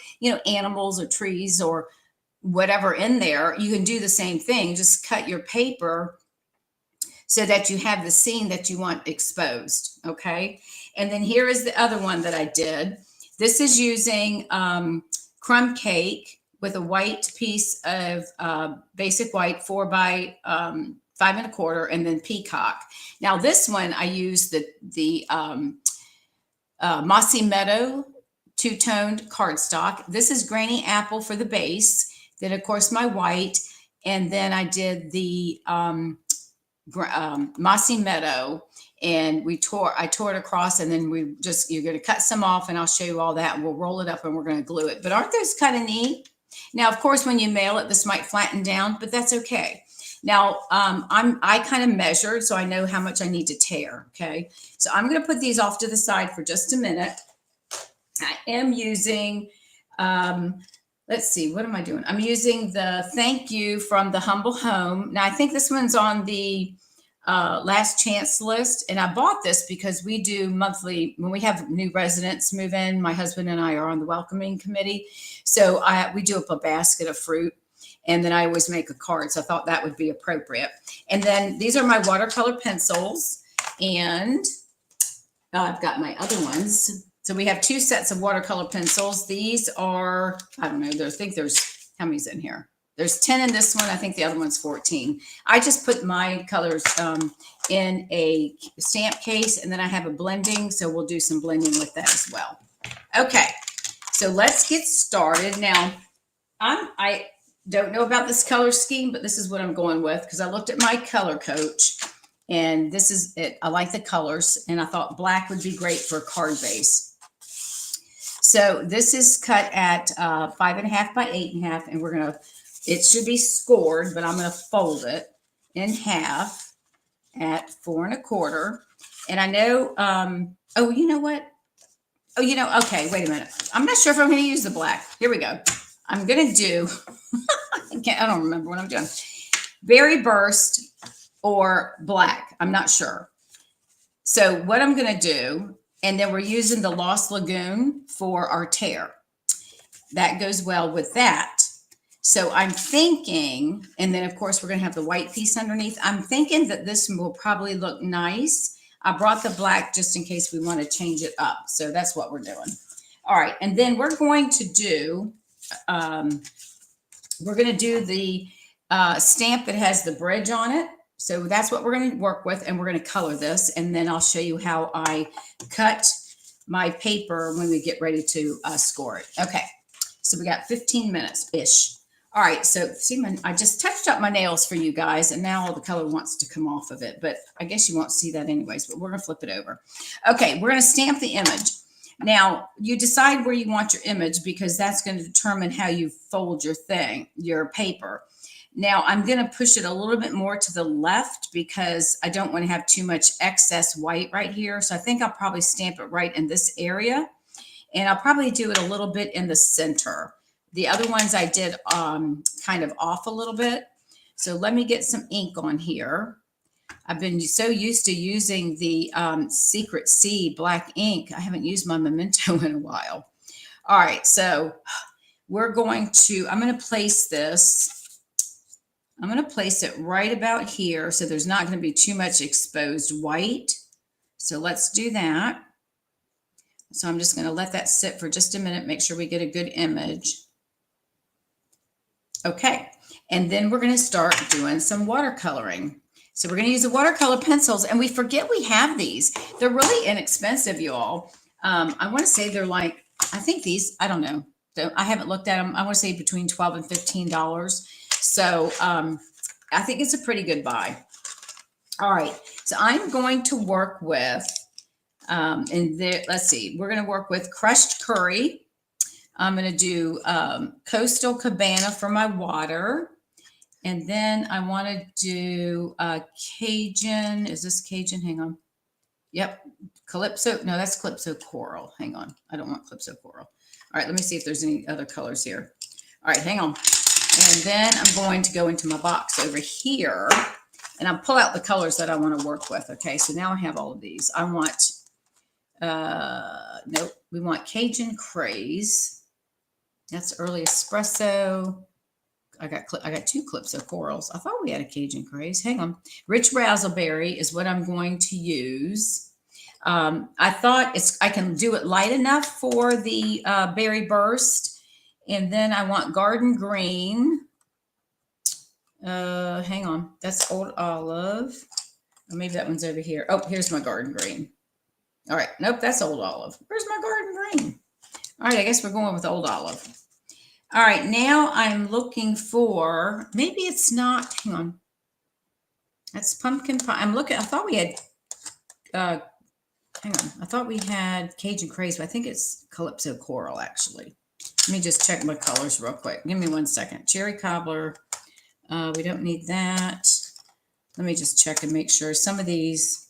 animals or trees or whatever in there, you can do the same thing. Just cut your paper so that you have the scene that you want exposed. Okay. And then here is the other one that I did. This is using crumb cake with a white piece of basic white 4 by 5 1/4, and then peacock. Now this one I used the Mossy Meadow two-toned cardstock. This is Granny Apple for the base. Then of course my white, and then I did the Mossy Meadow, and I tore it across, and then you're going to cut some off, and I'll show you all that, and we'll roll it up and we're going to glue it. But aren't those kind of neat? Now, of course, when you mail it, this might flatten down, but that's okay. Now, I kind of measured, so I know how much I need to tear, okay? So I'm going to put these off to the side for just a minute. I am using, let's see, what am I doing? I'm using the Thank You from the Humble Home. Now, I think this one's on the last chance list, and I bought this because we do monthly when we have new residents move in. My husband and I are on the welcoming committee, so we do up a basket of fruit, and then I always make a card, so I thought that would be appropriate. And then these are my watercolor pencils, and I've got my other ones. So we have 2 sets of watercolor pencils. These are, I don't know, I think there's, how many's in here? There's 10 in this one. I think the other one's 14. I just put my colors in a stamp case, and then I have a blending, so we'll do some blending with that as well. Okay, so let's get started. Now, I don't know about this color scheme, but this is what I'm going with because I looked at my color coach, and this is it. I like the colors, and I thought black would be great for a card base. So this is cut at 5 1/2 by 8 1/2, and it should be scored, but I'm going to fold it in half at 4 1/4. And I know, oh, you know what? Oh, okay, wait a minute. I'm not sure if I'm going to use the black. Here we go. I'm going to do, I don't remember what I'm doing. Berry Burst or black. I'm not sure. So what I'm going to do, and then we're using the Lost Lagoon for our tear. That goes well with that. So I'm thinking, and then of course we're going to have the white piece underneath. I'm thinking that this will probably look nice. I brought the black just in case we want to change it up. So that's what we're doing. All right. And then we're going to do, the stamp that has the bridge on it. So that's what we're going to work with, and we're going to color this. And then I'll show you how I cut my paper when we get ready to score it. Okay. So we got 15 minutes-ish. All right, so see, I just touched up my nails for you guys, and now all the color wants to come off of it, but I guess you won't see that anyways, but we're going to flip it over. Okay, we're going to stamp the image. Now, you decide where you want your image because that's going to determine how you fold your paper. Now, I'm going to push it a little bit more to the left because I don't want to have too much excess white right here, so I think I'll probably stamp it right in this area, and I'll probably do it a little bit in the center. The other ones I did kind of off a little bit. So let me get some ink on here. I've been so used to using the Secret C black ink. I haven't used my Memento in a while. All right, so I'm going to place this. I'm going to place it right about here so there's not going to be too much exposed white. So let's do that. So I'm just going to let that sit for just a minute, make sure we get a good image. Okay, and then we're going to start doing some watercoloring. So we're going to use the watercolor pencils, and we forget we have these. They're really inexpensive, you all. I want to say they're like, I think these, I don't know. I haven't looked at them. I want to say between $12 and $15. So I think it's a pretty good buy. All right, so I'm going to work with, let's see, we're going to work with crushed curry. I'm going to do Coastal Cabana for my water. And then I want to do Cajun. Is this Cajun? Hang on. Yep. Calypso. No, that's Calypso Coral. Hang on. I don't want Calypso Coral. All right. Let me see if there's any other colors here. All right. Hang on. And then I'm going to go into my box over here. And I'll pull out the colors that I want to work with. Okay. So now I have all of these. I want, nope. We want Cajun Craze. That's early espresso. I got two Calypso Corals. I thought we had a Cajun Craze. Hang on. Rich Razzleberry is what I'm going to use. I thought I can do it light enough for the berry burst. And then I want Garden Green. Hang on. That's Old Olive. Or maybe that one's over here. Oh, here's my Garden Green. All right. Nope, that's Old Olive. Where's my Garden Green? All right, I guess we're going with Old Olive. All right, now I'm looking for, maybe it's not, hang on. That's pumpkin pie. I'm looking, I thought we had, hang on. I thought we had Cajun Craze, but I think it's Calypso Coral, actually. Let me just check my colors real quick. Give me 1 second. Cherry Cobbler. We don't need that. Let me just check and make sure. Some of these,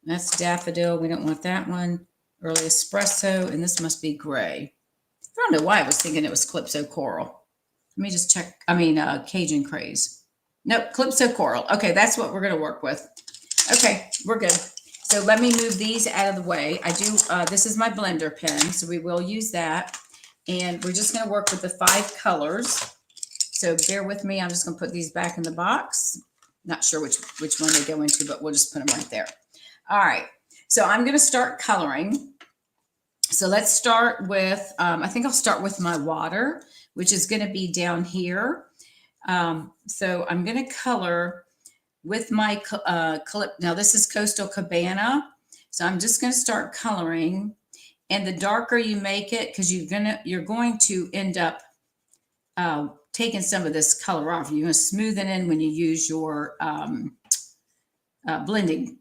that's Daffodil. We don't want that one. Early Espresso, and this must be gray. I don't know why I was thinking it was Calypso Coral. Let me just check. I mean, Cajun Craze. Nope, Calypso Coral. Okay, that's what we're going to work with. Okay, we're good. So let me move these out of the way. I do, this is my blender pen, so we will use that. And we're just going to work with the 5 colors. So bear with me. I'm just going to put these back in the box. Not sure which one they go into, but we'll just put them right there. All right, so I'm going to start coloring. So let's start with, I think I'll start with my water, which is going to be down here. So I'm going to color with my, now this is Coastal Cabana. So I'm just going to start coloring, and the darker you make it, because you're going to end up taking some of this color off. You're going to smooth it in when you use your blending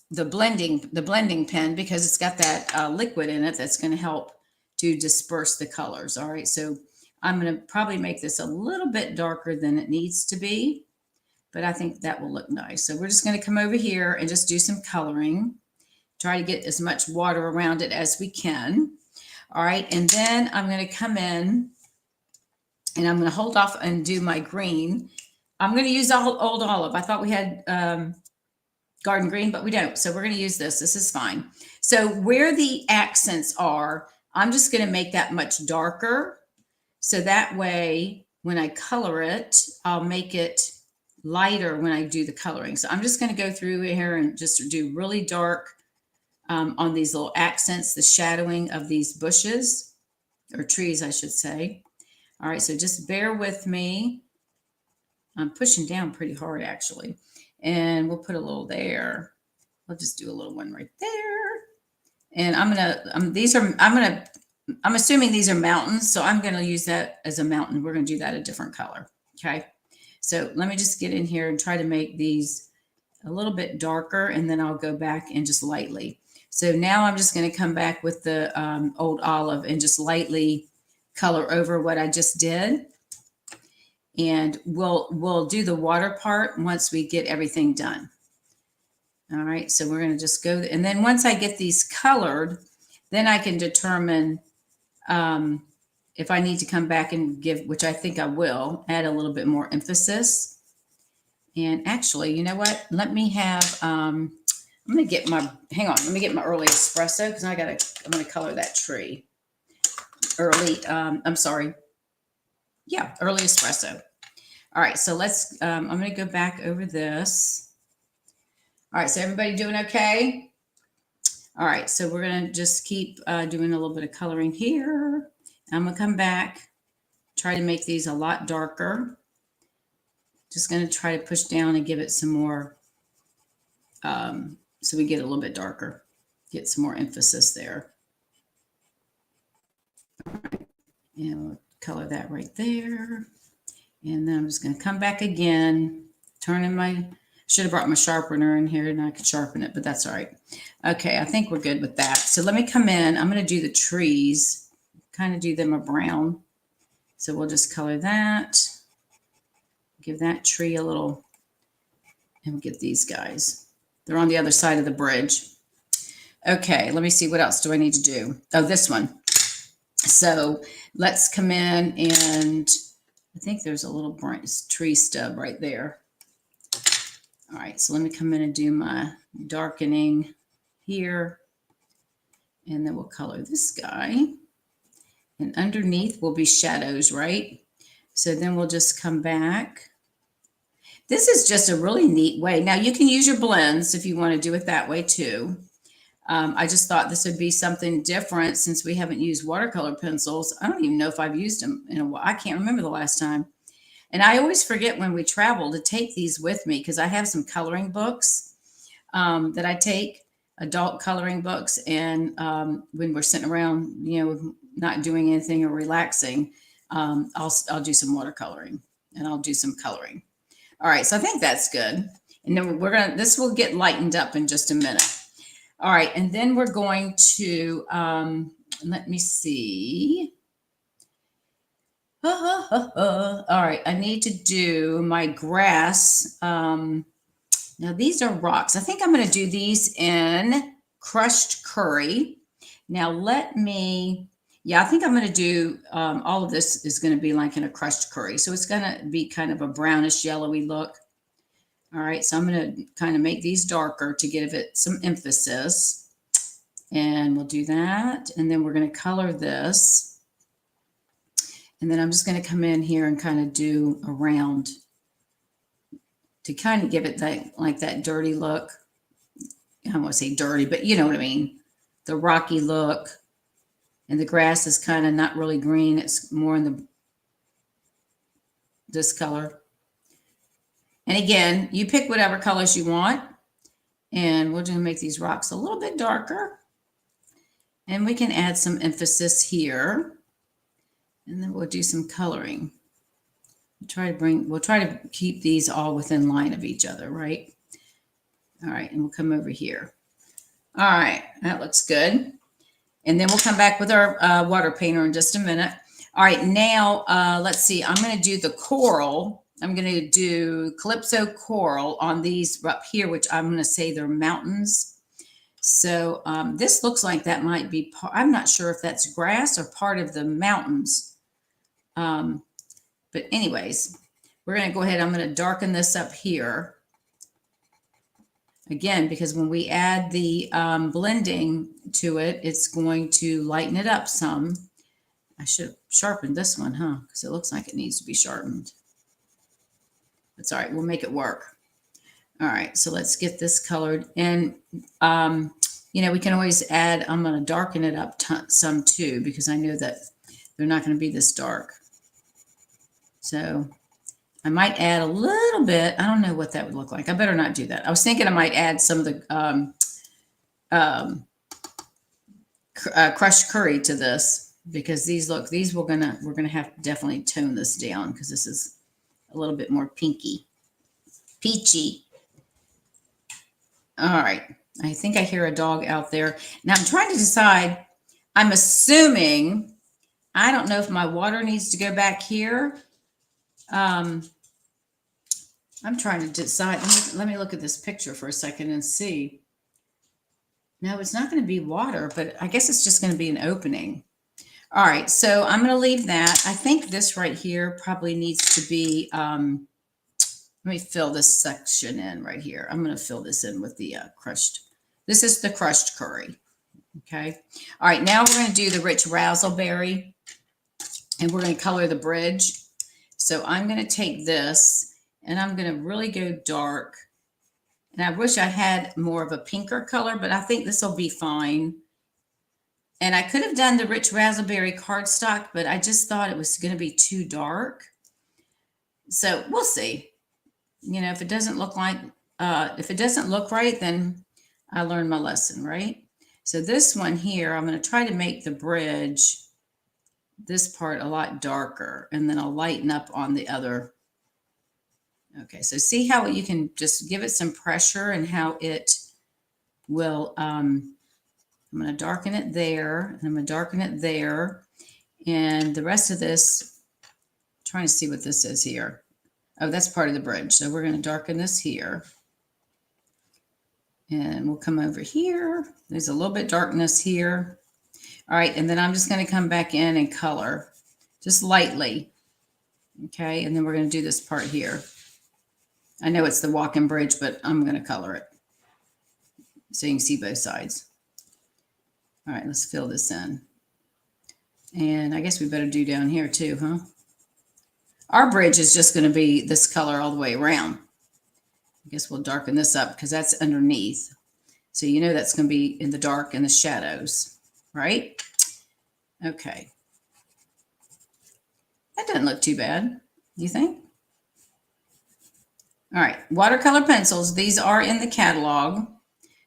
pen, because it's got that liquid in it that's going to help to disperse the colors. All right, so I'm going to probably make this a little bit darker than it needs to be, but I think that will look nice. So we're just going to come over here and just do some coloring. Try to get as much water around it as we can. All right, and then I'm going to come in and I'm going to hold off and do my green. I'm going to use Old Olive. I thought we had Garden Green, but we don't. So we're going to use this. This is fine. So where the accents are, I'm just going to make that much darker. So that way, when I color it, I'll make it lighter when I do the coloring. So I'm just going to go through here and just do really dark on these little accents, the shadowing of these bushes or trees, I should say. All right, so just bear with me. I'm pushing down pretty hard, actually. And we'll put a little there. I'll just do a little one right there. And I'm assuming these are mountains, so I'm gonna use that as a mountain. We're gonna do that a different color, okay? So let me just get in here and try to make these a little bit darker, and then I'll go back and just lightly. So now I'm just gonna come back with the Old Olive and just lightly color over what I just did. And we'll do the water part once we get everything done. All right, so we're going to just go, and then once I get these colored, then I can determine if I need to come back and give, which I think I will, add a little bit more emphasis. And actually, you know what? Let me have, I'm going to get my, hang on, let me get my early espresso, because I'm going to color that tree. Early, I'm sorry. Yeah, early espresso. All right, so let's, I'm going to go back over this. All right, so everybody doing okay? All right, so we're going to just keep doing a little bit of coloring here. I'm going to come back, try to make these a lot darker. Just going to try to push down and give it some more, so we get a little bit darker, get some more emphasis there. All right. And we'll color that right there. And then I'm just going to come back again, turning my, should have brought my sharpener in here and I could sharpen it, but that's all right. Okay, I think we're good with that. So let me come in. I'm going to do the trees, kind of do them a brown. So we'll just color that, give that tree a little, and we'll get these guys. They're on the other side of the bridge. Okay, let me see. What else do I need to do? Oh, this one. So let's come in, and I think there's a little tree stub right there. All right, so let me come in and do my darkening here. And then we'll color this guy. And underneath will be shadows, right? So then we'll just come back. This is just a really neat way. Now you can use your blends if you want to do it that way too. I just thought this would be something different since we haven't used watercolor pencils. I don't even know if I've used them in a while. I can't remember the last time. And I always forget when we travel to take these with me because I have some coloring books that I take, adult coloring books. And when we're sitting around, you know, not doing anything or relaxing, I'll do some watercoloring and I'll do some coloring. All right, so I think that's good. And then this will get lightened up in just a minute. All right, and then we're going to, let me see. All right, I need to do my grass. Now these are rocks. I think I'm going to do these in crushed curry. Now let me, yeah, I think I'm going to do, all of this is going to be like in a crushed curry. So it's going to be kind of a brownish yellowy look. All right, so I'm going to kind of make these darker to give it some emphasis. And we'll do that. And then we're going to color this. And then I'm just going to come in here and kind of do around to kind of give it that, like that dirty look. I don't want to say dirty, but you know what I mean. The rocky look. And the grass is kind of not really green. It's more in this color. And again, you pick whatever colors you want. And we're going to make these rocks a little bit darker. And we can add some emphasis here. And then we'll do some coloring. We'll try to keep these all within line of each other, right? All right, and we'll come over here. All right, that looks good. And then we'll come back with our water painter in just a minute. All right, now let's see. I'm going to do the coral. I'm going to do Calypso coral on these up here, which I'm going to say they're mountains. So this looks like that might be, I'm not sure if that's grass or part of the mountains. But anyways, we're going to go ahead. I'm going to darken this up here. Again, because when we add the blending to it, it's going to lighten it up some. I should have sharpened this one, huh? Because it looks like it needs to be sharpened. It's all right. We'll make it work. All right. So let's get this colored. And, you know, we can always add, I'm going to darken it up some too, because I know that they're not going to be this dark. So I might add a little bit. I don't know what that would look like. I better not do that. I was thinking I might add some of the crushed curry to this, because we're gonna have to definitely tone this down because this is a little bit more peachy. All right. I think I hear a dog out there. Now I'm trying to decide. I'm assuming, I don't know if my water needs to go back here. I'm trying to decide. Let me look at this picture for a second and see. No, it's not going to be water, but I guess it's just going to be an opening. All right, so I'm going to leave that. I think this right here probably needs to be, let me fill this section in right here. I'm going to fill this in with the crushed. This is the crushed curry. Okay. All right, now we're going to do the rich razzleberry, and we're going to color the bridge. So I'm going to take this and I'm going to really go dark And I wish I had more of a pinker color, but I think this will be fine. And I could have done the rich raspberry cardstock, but I just thought it was going to be too dark. So we'll see. You know, if it doesn't look like, if it doesn't look right, then I learned my lesson, right? So this one here, I'm going to try to make the bridge, this part, a lot darker, and then I'll lighten up on the other. Okay, so see how you can just give it some pressure and how it will, I'm going to darken it there, and I'm going to darken it there. And the rest of this, I'm trying to see what this is here. Oh, that's part of the bridge. So we're going to darken this here. And we'll come over here. There's a little bit darkness here. All right, and then I'm just going to come back in and color just lightly. Okay, and then we're going to do this part here. I know it's the walk-in bridge, but I'm going to color it so you can see both sides. All right, let's fill this in. And I guess we better do down here too, huh? Our bridge is just going to be this color all the way around. I guess we'll darken this up because that's underneath. So you know that's going to be in the dark and the shadows, right? Okay. That doesn't look too bad, do you think? All right, watercolor pencils. These are in the catalog.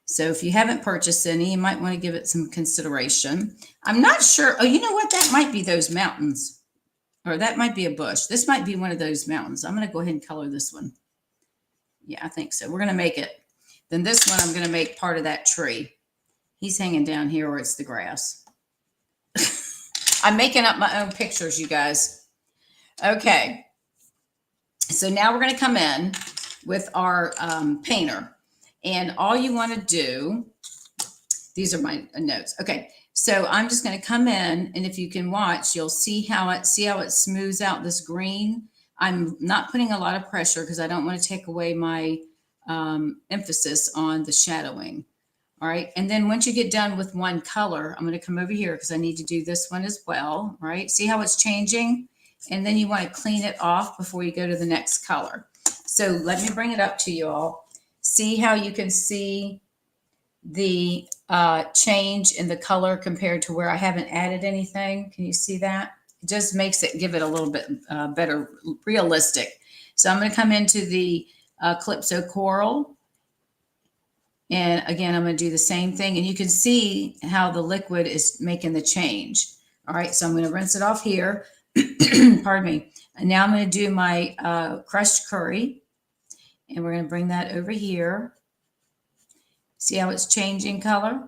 So if you haven't purchased any, you might want to give it some consideration. I'm not sure. Oh, you know what? That might be those mountains. Or that might be a bush. This might be one of those mountains. I'm going to go ahead and color this one. Yeah, I think so. We're going to make it. Then this one, I'm going to make part of that tree. He's hanging down here where it's the grass. I'm making up my own pictures, you guys. Okay. So now we're going to come in with our painter. And all you want to do, these are my notes. Okay. So I'm just going to come in, and if you can watch, you'll see how it smooths out this green. I'm not putting a lot of pressure because I don't want to take away my emphasis on the shadowing. All right. And then once you get done with one color, I'm going to come over here because I need to do this one as well. Right. See how it's changing? And then you want to clean it off before you go to the next color. So let me bring it up to you all. See how you can see the change in the color compared to where I haven't added anything. Can you see that? It just makes it, give it a little bit better, realistic. So I'm going to come into the Calypso Coral. And again, I'm going to do the same thing. And you can see how the liquid is making the change. All right, so I'm going to rinse it off here. Pardon me. And now I'm going to do my crushed curry. And we're going to bring that over here. See how it's changing color?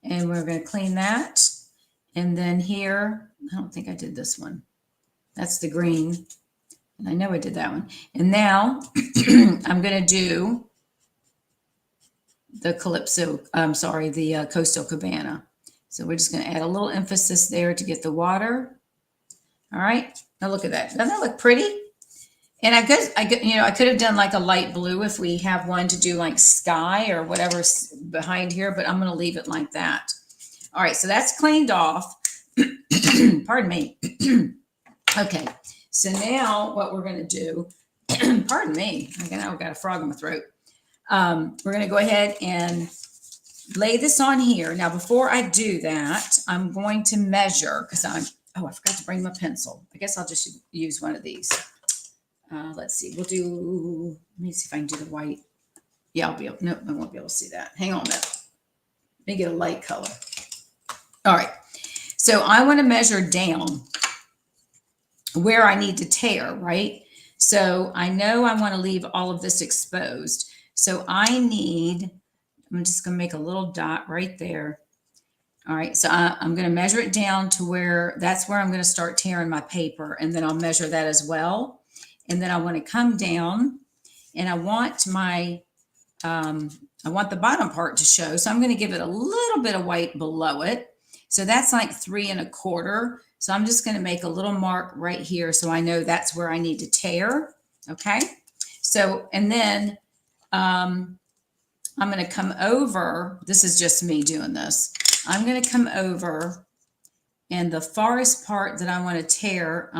And we're going to clean that. And then here, I don't think I did this one. That's the green. And I know I did that one. And now I'm going to do the Calypso, the Coastal Cabana. So we're just going to add a little emphasis there to get the water. All right. Now look at that. Doesn't that look pretty? And I could have done like a light blue if we have one to do like sky or whatever's behind here, but I'm going to leave it like that. All right. So that's cleaned off. Pardon me. Okay. So now what we're going to do, pardon me. I've got a frog in my throat. We're going to go ahead and lay this on here. Now, before I do that, I'm going to measure because I forgot to bring my pencil. I guess I'll just use one of these. Let's see. Let me see if I can do the white. Yeah, I won't be able to see that. Hang on a minute. Let me get a light color. All right. So I want to measure down where I need to tear, right? So I know I want to leave all of this exposed. So I'm just going to make a little dot right there. All right. So I'm going to measure it down to that's where I'm going to start tearing my paper. And then I'll measure that as well. And then I want to come down and I want the bottom part to show. So I'm going to give it a little bit of white below it. So that's like 3 1/4. So I'm just going to make a little mark right here. So I know that's where I need to tear. Okay. So, and then, I'm going to come over. This is just me doing this. I'm going to come over and the farthest part that I want to tear,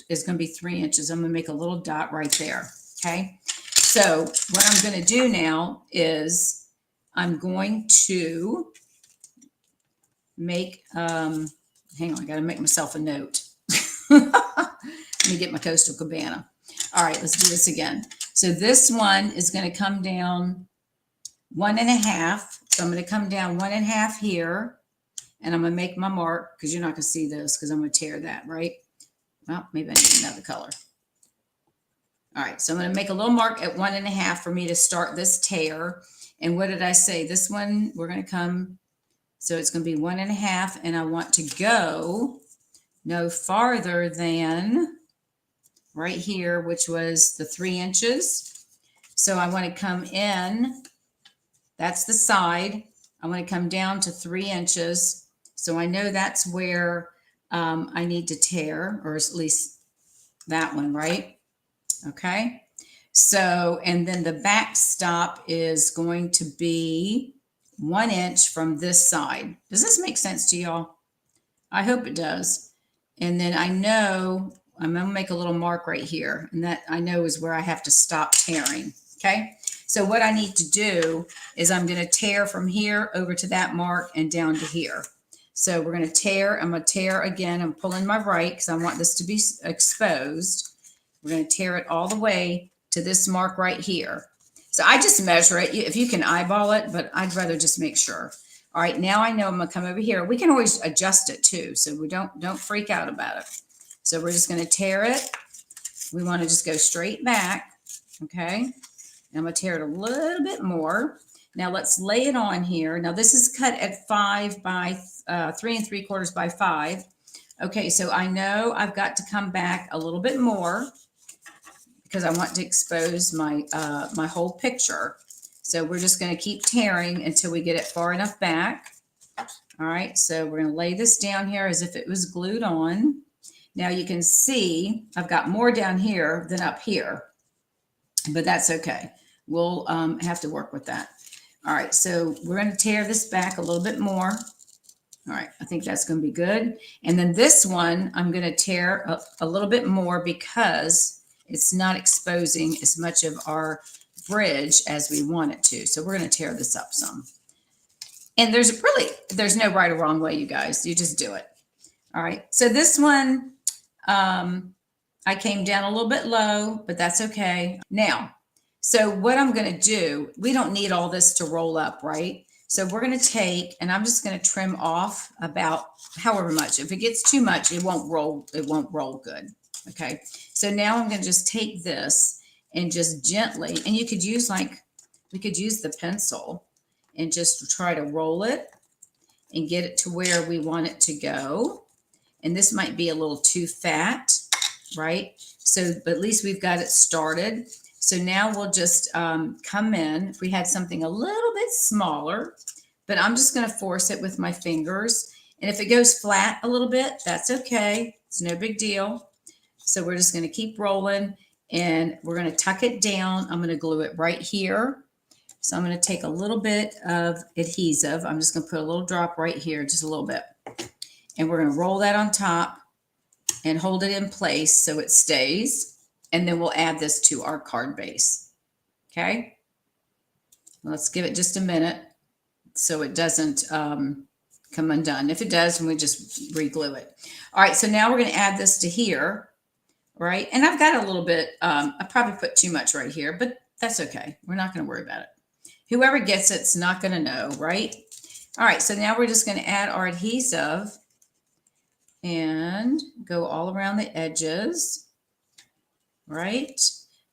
is going to be 3 inches. I'm going to make a little dot right there. Okay. So what I'm going to do now is I'm going to make, hang on, I got to make myself a note. Let me get my Coastal Cabana. All right, let's do this again. So this one is going to come down 1.5. So I'm going to come down 1.5 here, and I'm going to make my mark because you're not going to see this because I'm going to tear that, right? Well, maybe I need another color. All right, so I'm going to make a little mark at 1.5 for me to start this tear. And what did I say? This one, we're going to come, so it's going to be 1.5, and I want to go no farther than right here, which was the 3 inches. So I want to come in, that's the side. I want to come down to 3 inches. So I know that's where I need to tear, or at least that one, right? Okay. So, and then the back stop is going to be 1 inch from this side. Does this make sense to y'all? I hope it does. And then I know I'm going to make a little mark right here, and that I know is where I have to stop tearing. Okay. So what I need to do is I'm going to tear from here over to that mark and down to here. So we're going to tear. I'm going to tear again. I'm pulling my right because I want this to be exposed. We're going to tear it all the way to this mark right here. So I just measure it. If you can eyeball it, but I'd rather just make sure. All right, now I know I'm going to come over here. We can always adjust it too, so we don't freak out about it. So we're just going to tear it. We want to just go straight back, okay? And I'm going to tear it a little bit more. Now let's lay it on here. Now this is cut at 5 by 3 3/4 by 5. Okay, so I know I've got to come back a little bit more because I want to expose my my whole picture. So we're just going to keep tearing until we get it far enough back. All right, so we're going to lay this down here as if it was glued on. Now you can see I've got more down here than up here, but that's okay. We'll have to work with that. All right, so we're going to tear this back a little bit more. All right, I think that's going to be good. And then this one, I'm going to tear a little bit more because it's not exposing as much of our bridge as we want it to. So we're going to tear this up some. And there's no right or wrong way, you guys. You just do it. All right, so this one, I came down a little bit low, but that's okay. Now, so what I'm going to do, we don't need all this to roll up, right? So we're going to take, and I'm just going to trim off about however much. If it gets too much, it won't roll good. Okay. So now I'm going to just take this and just gently, and you could use we could use the pencil and just try to roll it and get it to where we want it to go. And this might be a little too fat, right? So, but at least we've got it started. So now we'll just come in. If we had something a little bit smaller, but I'm just going to force it with my fingers. And if it goes flat a little bit, that's okay. It's no big deal. So we're just going to keep rolling, and we're going to tuck it down. I'm going to glue it right here. So I'm going to take a little bit of adhesive. I'm just going to put a little drop right here, just a little bit. And we're going to roll that on top and hold it in place so it stays. And then we'll add this to our card base. Okay. Let's give it just a minute so it doesn't come undone. If it does, then we just re-glue it. All right. So now we're going to add this to here. Right. And I've got a little bit, I probably put too much right here, but that's okay. We're not going to worry about it. Whoever gets it's not going to know. Right. All right. So now we're just going to add our adhesive and go all around the edges. Right.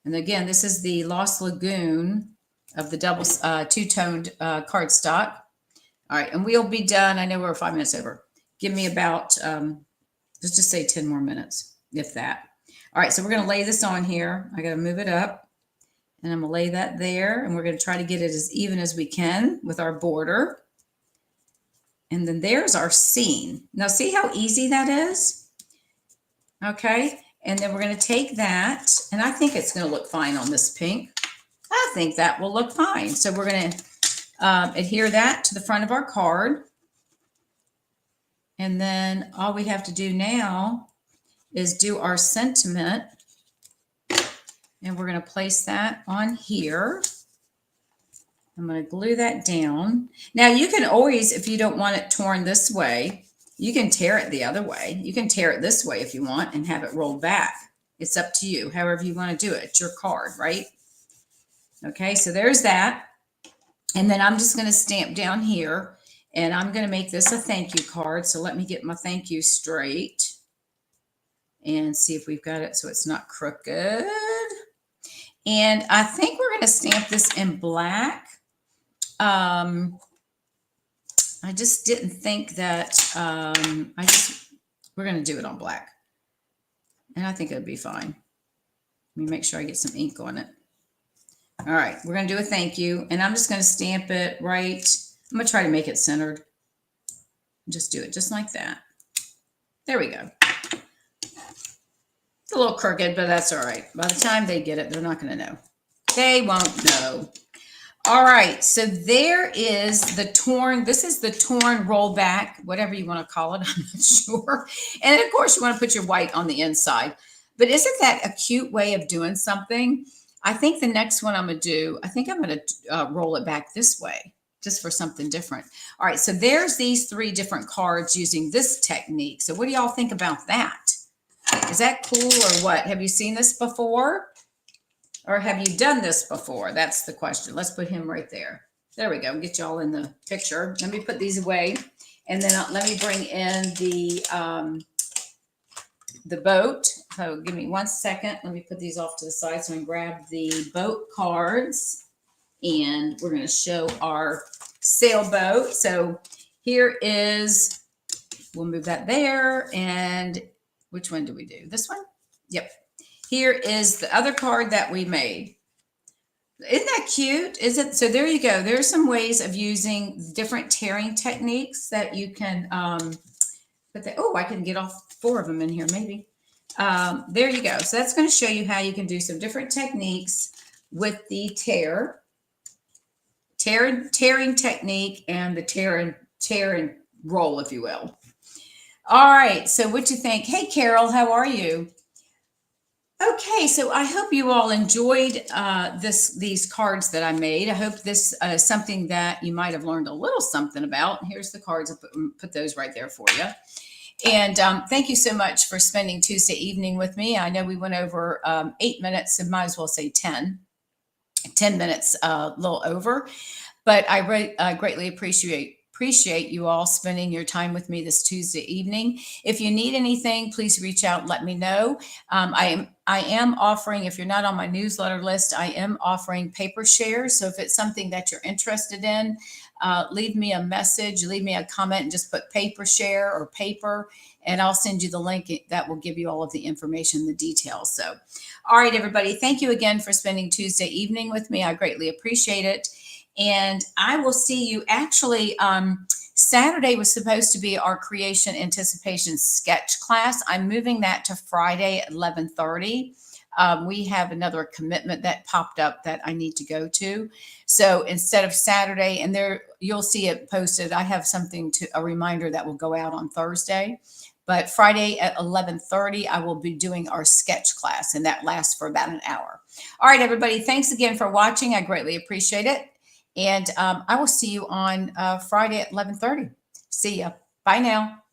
And again, this is the Lost Lagoon of the double two-toned cardstock. All right. And we'll be done. I know we're 5 minutes over. Give me about, let's just say 10 more minutes, if that. All right. So we're going to lay this on here. I got to move it up, and I'm going to lay that there. And we're going to try to get it as even as we can with our border. And then there's our scene. Now see how easy that is? Okay. And then we're going to take that, and I think it's going to look fine on this pink. I think that will look fine. So we're going to adhere that to the front of our card. And then all we have to do now is do our sentiment And we're going to place that on here. I'm going to glue that down. Now you can always, if you don't want it torn this way, you can tear it the other way. You can tear it this way if you want and have it rolled back. It's up to you, however you want to do it. It's your card, right? Okay, so there's that. And then I'm just going to stamp down here, and I'm going to make this a thank you card. So let me get my thank you straight and see if we've got it so it's not crooked. And I think we're going to stamp this in black. I just didn't think that, we're going to do it on black. And I think it'll be fine. Let me make sure I get some ink on it. All right, we're going to do a thank you. And I'm just going to stamp it right. I'm going to try to make it centered. Just do it just like that. There we go. It's a little crooked, but that's all right. By the time they get it, they're not going to know. They won't know. All right, so there is the torn, this is the torn rollback, whatever you want to call it, I'm not sure. And of course, you want to put your white on the inside. But isn't that a cute way of doing something? I think the next one I'm going to do, I think I'm going to roll it back this way, just for something different. All right, so there's these 3 different cards using this technique. So what do y'all think about that? Is that cool or what? Have you seen this before? Or have you done this before? That's the question. Let's put him right there. There we go. Get y'all in the picture. Let me put these away. And then let me bring in the boat. So give me 1 second. Let me put these off to the side so I can grab the boat cards. And we're going to show our sailboat. So here is, we'll move that there. And which one do we do? This one? Yep. Here is the other card that we made. Isn't that cute? Is it? So there you go. There's some ways of using different tearing techniques that you can put the, oh, I can get all 4 of them in here maybe. There you go. So that's going to show you how you can do some different techniques with the tearing technique and the tear and roll, if you will. All right. So what you think? Hey, Carol, how are you? Okay, so I hope you all enjoyed these cards that I made. I hope this is something that you might have learned a little something about. Here's the cards. I'll put those right there for you. And thank you so much for spending Tuesday evening with me. I know we went over 8 minutes, and might as well say 10 minutes, a little over. But I greatly appreciate you all spending your time with me this Tuesday evening. If you need anything, please reach out and let me know. I am offering, if you're not on my newsletter list, I am offering paper shares. So if it's something that you're interested in, leave me a message, leave me a comment, and just put paper share or paper, and I'll send you the link that will give you all of the information, the details. So, all right, everybody, thank you again for spending Tuesday evening with me. I greatly appreciate it. And I will see you actually, Saturday was supposed to be our creation anticipation sketch class. I'm moving that to Friday at 11:30. We have another commitment that popped up that I need to go to. So instead of Saturday, and there you'll see it posted, I have a reminder that will go out on Thursday. But Friday at 11:30, I will be doing our sketch class, and that lasts for about an hour. All right, everybody, thanks again for watching. I greatly appreciate it. And I will see you on Friday at 11:30. See ya. Bye now.